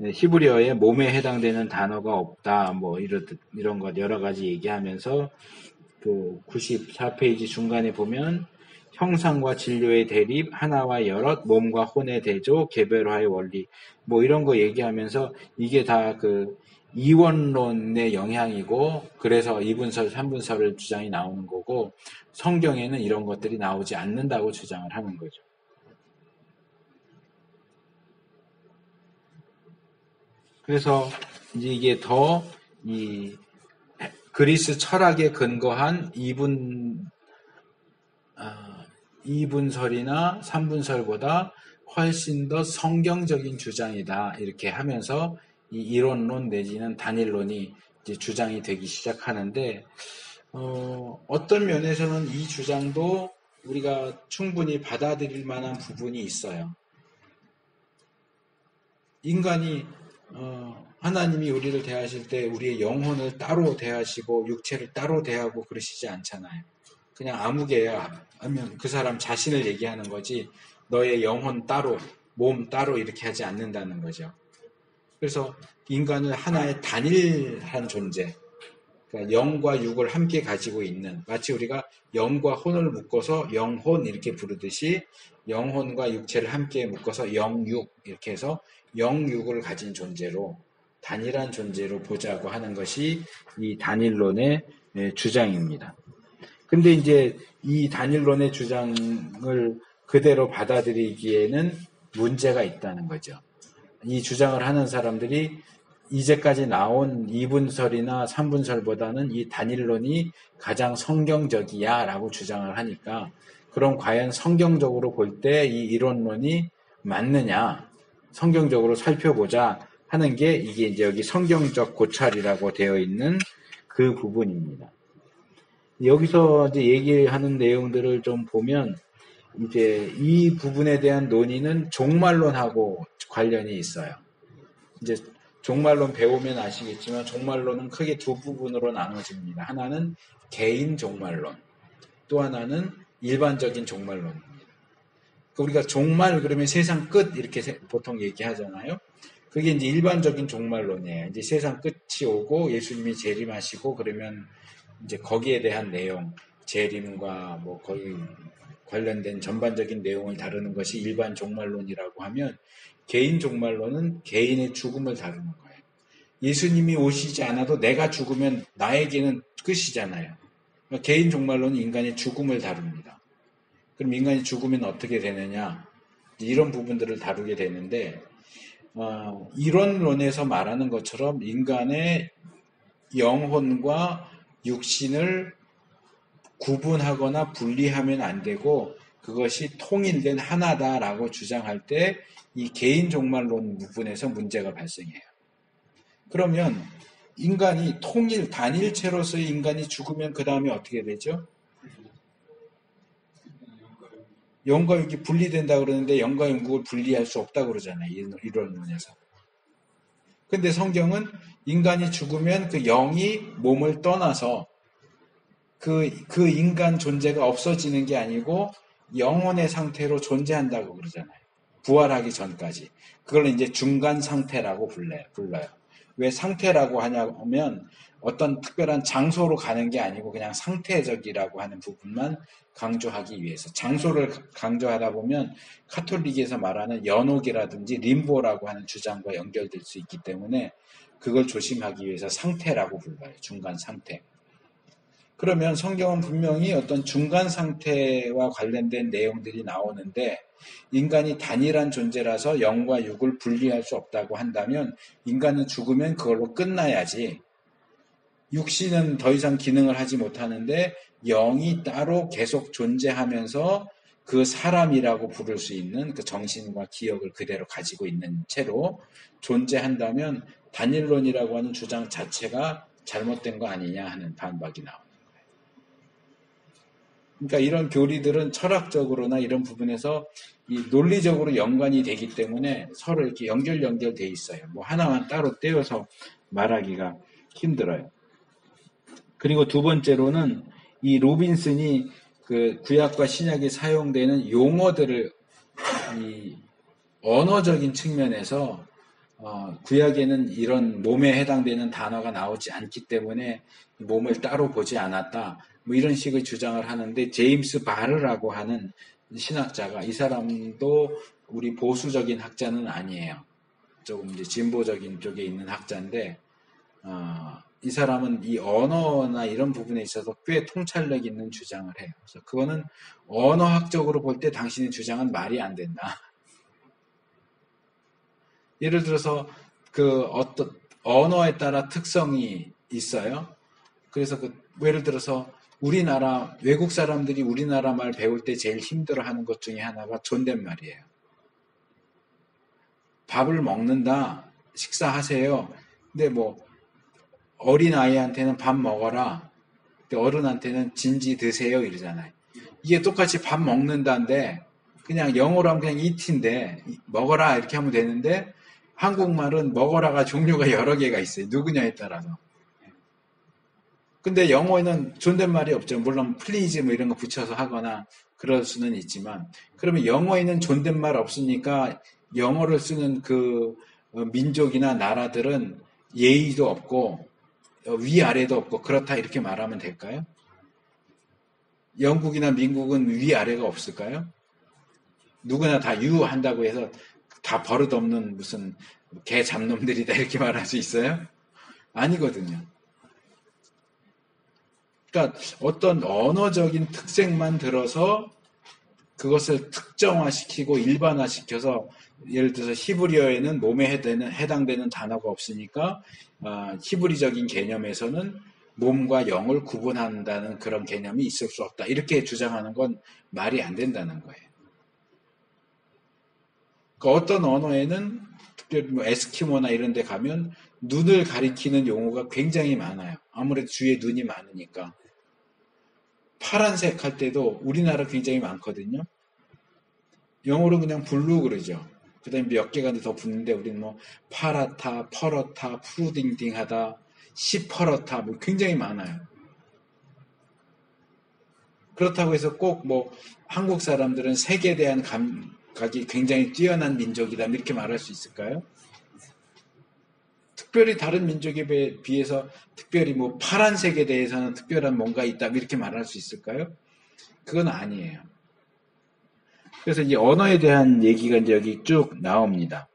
히브리어에 몸에 해당되는 단어가 없다 뭐 이런 것 여러 가지 얘기하면서 그 94페이지 중간에 보면 형상과 진료의 대립, 하나와 여럿, 몸과 혼의 대조, 개별화의 원리 뭐 이런 거 얘기하면서 이게 다 그 이원론의 영향이고 그래서 2분설, 3분설을 주장이 나오는 거고 성경에는 이런 것들이 나오지 않는다고 주장을 하는 거죠. 그래서 이제 이게 더 이 그리스 철학에 근거한 2분설이나 3분설보다 훨씬 더 성경적인 주장이다 이렇게 하면서 이 이론론 내지는 단일론이 이제 주장이 되기 시작하는데 어떤 면에서는 이 주장도 우리가 충분히 받아들일 만한 부분이 있어요. 인간이 하나님이 우리를 대하실 때 우리의 영혼을 따로 대하시고 육체를 따로 대하고 그러시지 않잖아요. 그냥 아무개야 하면 그 사람 자신을 얘기하는 거지 너의 영혼 따로 몸 따로 이렇게 하지 않는다는 거죠. 그래서 인간을 하나의 단일한 존재 그러니까 영과 육을 함께 가지고 있는 마치 우리가 영과 혼을 묶어서 영혼 이렇게 부르듯이 영혼과 육체를 함께 묶어서 영육 이렇게 해서 영육을 가진 존재로 단일한 존재로 보자고 하는 것이 이 단일론의 주장입니다. 근데 이제 이 단일론의 주장을 그대로 받아들이기에는 문제가 있다는 거죠. 이 주장을 하는 사람들이 이제까지 나온 2분설이나 3분설보다는 이 단일론이 가장 성경적이야 라고 주장을 하니까 그럼 과연 성경적으로 볼 때 이 이론론이 맞느냐 성경적으로 살펴보자 하는 게 이게 이제 여기 성경적 고찰이라고 되어 있는 그 부분입니다. 여기서 이제 얘기하는 내용들을 좀 보면 이제 이 부분에 대한 논의는 종말론하고 관련이 있어요. 이제 종말론 배우면 아시겠지만 종말론은 크게 두 부분으로 나눠집니다. 하나는 개인 종말론, 또 하나는 일반적인 종말론입니다. 우리가 종말 그러면 세상 끝 이렇게 보통 얘기하잖아요. 그게 이제 일반적인 종말론이에요. 이제 세상 끝이 오고 예수님이 재림하시고 그러면 이제 거기에 대한 내용, 재림과 뭐 거의 관련된 전반적인 내용을 다루는 것이 일반 종말론이라고 하면, 개인 종말론은 개인의 죽음을 다루는 거예요. 예수님이 오시지 않아도 내가 죽으면 나에게는 끝이잖아요. 그러니까 개인 종말론은 인간의 죽음을 다룹니다. 그럼 인간이 죽으면 어떻게 되느냐? 이런 부분들을 다루게 되는데, 이론론에서 말하는 것처럼 인간의 영혼과 육신을 구분하거나 분리하면 안 되고 그것이 통일된 하나다라고 주장할 때 이 개인 종말론 부분에서 문제가 발생해요. 그러면 인간이 단일체로서의 인간이 죽으면 그 다음에 어떻게 되죠? 영과 육이 분리된다 그러는데 영과 육을 분리할 수 없다고 그러잖아요. 이론론에서. 근데 성경은 인간이 죽으면 그 영이 몸을 떠나서 그 인간 존재가 없어지는 게 아니고 영혼의 상태로 존재한다고 그러잖아요. 부활하기 전까지. 그걸 이제 중간 상태라고 불러요. 왜 상태라고 하냐면 어떤 특별한 장소로 가는 게 아니고 그냥 상태적이라고 하는 부분만 강조하기 위해서. 장소를 강조하다 보면 카톨릭에서 말하는 연옥이라든지 림보라고 하는 주장과 연결될 수 있기 때문에 그걸 조심하기 위해서 상태라고 불러요. 중간 상태. 그러면 성경은 분명히 어떤 중간 상태와 관련된 내용들이 나오는데, 인간이 단일한 존재라서 영과 육을 분리할 수 없다고 한다면 인간은 죽으면 그걸로 끝나야지, 육신은 더 이상 기능을 하지 못하는데 영이 따로 계속 존재하면서 그 사람이라고 부를 수 있는 그 정신과 기억을 그대로 가지고 있는 채로 존재한다면 단일론이라고 하는 주장 자체가 잘못된 거 아니냐 하는 반박이 나옵니다. 그러니까 이런 교리들은 철학적으로나 이런 부분에서 이 논리적으로 연관이 되기 때문에 서로 이렇게 연결돼 있어요. 뭐 하나만 따로 떼어서 말하기가 힘들어요. 그리고 두 번째로는 이 로빈슨이 그 구약과 신약에 사용되는 용어들을 이 언어적인 측면에서 구약에는 이런 몸에 해당되는 단어가 나오지 않기 때문에 몸을 따로 보지 않았다. 뭐 이런 식의 주장을 하는데, 제임스 바르라고 하는 신학자가, 이 사람도 우리 보수적인 학자는 아니에요. 조금 이제 진보적인 쪽에 있는 학자인데, 이 사람은 이 언어나 이런 부분에 있어서 꽤 통찰력 있는 주장을 해요. 그래서 그거는 언어학적으로 볼 때 당신의 주장은 말이 안 된다. 예를 들어서 그 어떤 언어에 따라 특성이 있어요. 그래서 예를 들어서 우리나라 외국 사람들이 우리나라 말 배울 때 제일 힘들어하는 것 중에 하나가 존댓말이에요. 밥을 먹는다, 식사하세요. 근데 뭐 어린 아이한테는 밥 먹어라, 어른한테는 진지 드세요 이러잖아요. 이게 똑같이 밥 먹는다인데 그냥 영어로 하면 그냥 eat인데 먹어라 이렇게 하면 되는데, 한국말은 먹어라가 종류가 여러 개가 있어요. 누구냐에 따라서. 근데 영어에는 존댓말이 없죠. 물론 please 뭐 이런 거 붙여서 하거나 그럴 수는 있지만, 그러면 영어에는 존댓말 없으니까 영어를 쓰는 그 민족이나 나라들은 예의도 없고 위아래도 없고 그렇다 이렇게 말하면 될까요? 영국이나 미국은 위아래가 없을까요? 누구나 다 유 한다고 해서 다 버릇없는 무슨 개 잡놈들이다 이렇게 말할 수 있어요? 아니거든요. 그러니까 어떤 언어적인 특색만 들어서 그것을 특정화시키고 일반화시켜서, 예를 들어서 히브리어에는 몸에 해당되는 단어가 없으니까 히브리적인 개념에서는 몸과 영을 구분한다는 그런 개념이 있을 수 없다, 이렇게 주장하는 건 말이 안 된다는 거예요. 그러니까 어떤 언어에는 특별히 뭐 에스키모나 이런 데 가면 눈을 가리키는 용어가 굉장히 많아요. 아무래도 주위에 눈이 많으니까. 파란색 할 때도 우리나라 굉장히 많거든요. 영어로 그냥 블루 그러죠. 그 다음에 몇 개가 더 붙는데 우리는 뭐 파랗다, 퍼렇다, 푸르딩딩하다, 시퍼렇다 뭐 굉장히 많아요. 그렇다고 해서 꼭 뭐 한국 사람들은 색에 대한 감각이 굉장히 뛰어난 민족이다 이렇게 말할 수 있을까요? 특별히 다른 민족에 비해서 특별히 뭐 파란색에 대해서는 특별한 뭔가 있다 이렇게 말할 수 있을까요? 그건 아니에요. 그래서 이 언어에 대한 얘기가 이제 여기 쭉 나옵니다.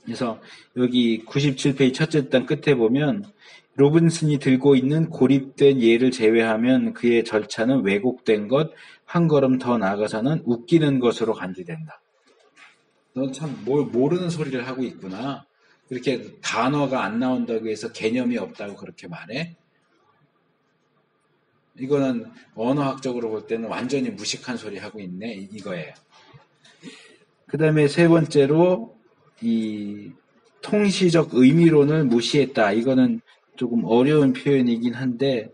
그래서 여기 97페이지 첫째 단 끝에 보면 로빈슨이 들고 있는 고립된 예를 제외하면 그의 절차는 왜곡된 것, 한 걸음 더 나아가서는 웃기는 것으로 간주된다. 넌 참 뭘 모르는 소리를 하고 있구나. 그렇게 단어가 안 나온다고 해서 개념이 없다고 그렇게 말해? 이거는 언어학적으로 볼 때는 완전히 무식한 소리 하고 있네 이거예요. 그 다음에 세 번째로 이 통시적 의미론을 무시했다. 이거는 조금 어려운 표현이긴 한데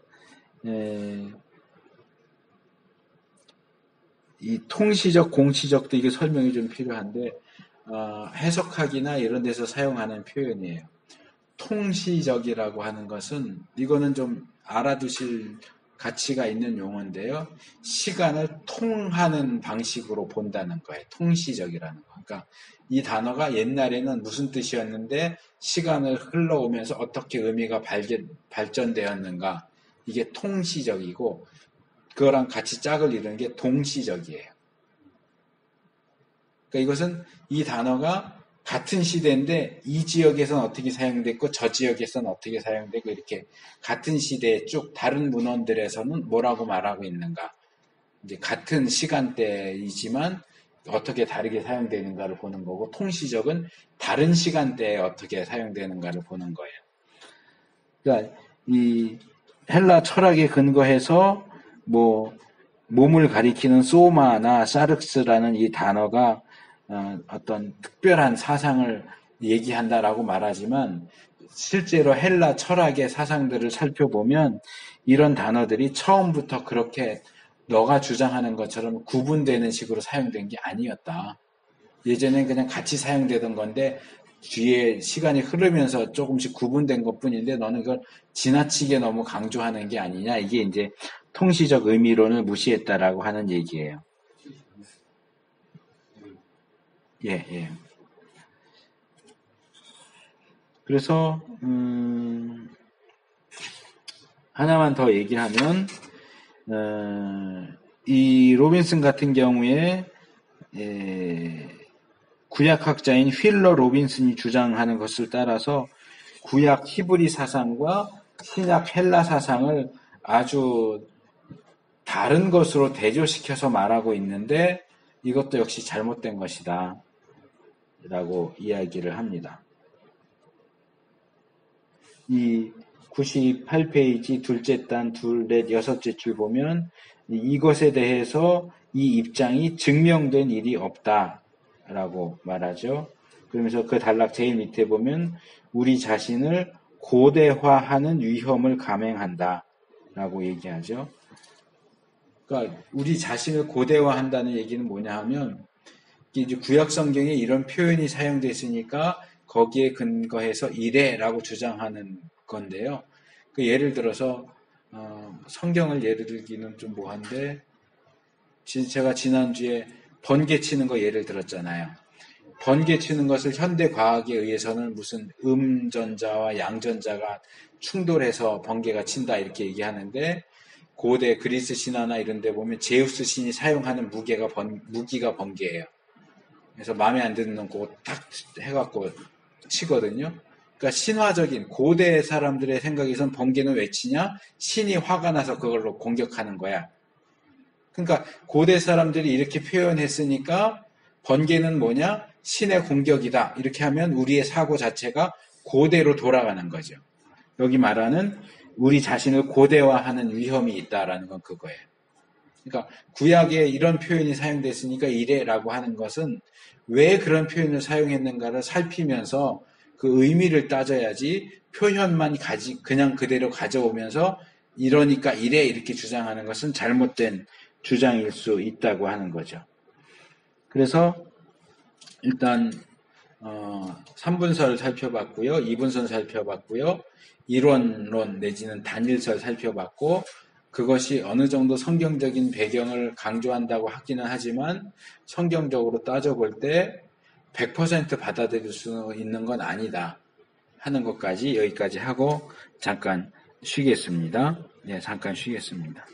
이 통시적, 공시적도 이게 설명이 좀 필요한데 해석학이나 이런 데서 사용하는 표현이에요. 통시적이라고 하는 것은 이거는 좀 알아두실 가치가 있는 용어인데요. 시간을 통하는 방식으로 본다는 거예요. 통시적이라는 거. 그러니까 이 단어가 옛날에는 무슨 뜻이었는데 시간을 흘러오면서 어떻게 의미가 발전되었는가. 이게 통시적이고 그거랑 같이 짝을 이루는 게 동시적이에요. 그러니까 이것은 이 단어가 같은 시대인데 이 지역에서는 어떻게 사용됐고 저 지역에서는 어떻게 사용되고 이렇게 같은 시대에 쭉 다른 문헌들에서는 뭐라고 말하고 있는가. 이제 같은 시간대이지만 어떻게 다르게 사용되는가를 보는 거고 통시적은 다른 시간대에 어떻게 사용되는가를 보는 거예요. 그러니까 이 헬라 철학에 근거해서 뭐 몸을 가리키는 소마나 사륵스라는 이 단어가 어떤 특별한 사상을 얘기한다라고 말하지만 실제로 헬라 철학의 사상들을 살펴보면 이런 단어들이 처음부터 그렇게 너가 주장하는 것처럼 구분되는 식으로 사용된 게 아니었다. 예전엔 그냥 같이 사용되던 건데 뒤에 시간이 흐르면서 조금씩 구분된 것뿐인데 너는 그걸 지나치게 너무 강조하는 게 아니냐. 이게 이제 통시적 의미론을 무시했다라고 하는 얘기예요. 예. 그래서 하나만 더 얘기하면 이 로빈슨 같은 경우에 구약학자인 휠러 로빈슨이 주장하는 것을 따라서 구약 히브리 사상과 신약 헬라 사상을 아주 다른 것으로 대조시켜서 말하고 있는데 이것도 역시 잘못된 것이다 라고 이야기를 합니다. 이 98페이지 둘째 단, 둘, 넷, 여섯째 줄 보면 이것에 대해서 이 입장이 증명된 일이 없다라고 말하죠. 그러면서 그 단락 제일 밑에 보면 우리 자신을 고대화하는 위험을 감행한다라고 얘기하죠. 그러니까 우리 자신을 고대화한다는 얘기는 뭐냐 하면 이제 구약 성경에 이런 표현이 사용됐으니까 거기에 근거해서 이래라고 주장하는 건데요. 그 예를 들어서 성경을 예를 들기는 좀 뭐한데 제가 지난주에 번개 치는 거 예를 들었잖아요. 번개 치는 것을 현대 과학에 의해서는 무슨 음전자와 양전자가 충돌해서 번개가 친다 이렇게 얘기하는데 고대 그리스 신화나 이런 데 보면 제우스 신이 사용하는 무기가 번개예요. 그래서 마음에 안 드는 거 딱 해갖고 치거든요. 그러니까 신화적인 고대 사람들의 생각에선 번개는 왜 치냐? 신이 화가 나서 그걸로 공격하는 거야. 그러니까 고대 사람들이 이렇게 표현했으니까 번개는 뭐냐? 신의 공격이다. 이렇게 하면 우리의 사고 자체가 고대로 돌아가는 거죠. 여기 말하는 우리 자신을 고대화하는 위험이 있다라는 건 그거예요. 그러니까 구약에 이런 표현이 사용됐으니까 이래라고 하는 것은 왜 그런 표현을 사용했는가를 살피면서 그 의미를 따져야지 표현만 그냥 그대로 가져오면서 이러니까 이래 이렇게 주장하는 것은 잘못된 주장일 수 있다고 하는 거죠. 그래서 일단 3분설 살펴봤고요. 2분설 살펴봤고요. 이론론 내지는 단일설 살펴봤고 그것이 어느 정도 성경적인 배경을 강조한다고 하기는 하지만 성경적으로 따져볼 때 100% 받아들일 수 있는 건 아니다 하는 것까지 여기까지 하고 잠깐 쉬겠습니다. 네, 잠깐 쉬겠습니다.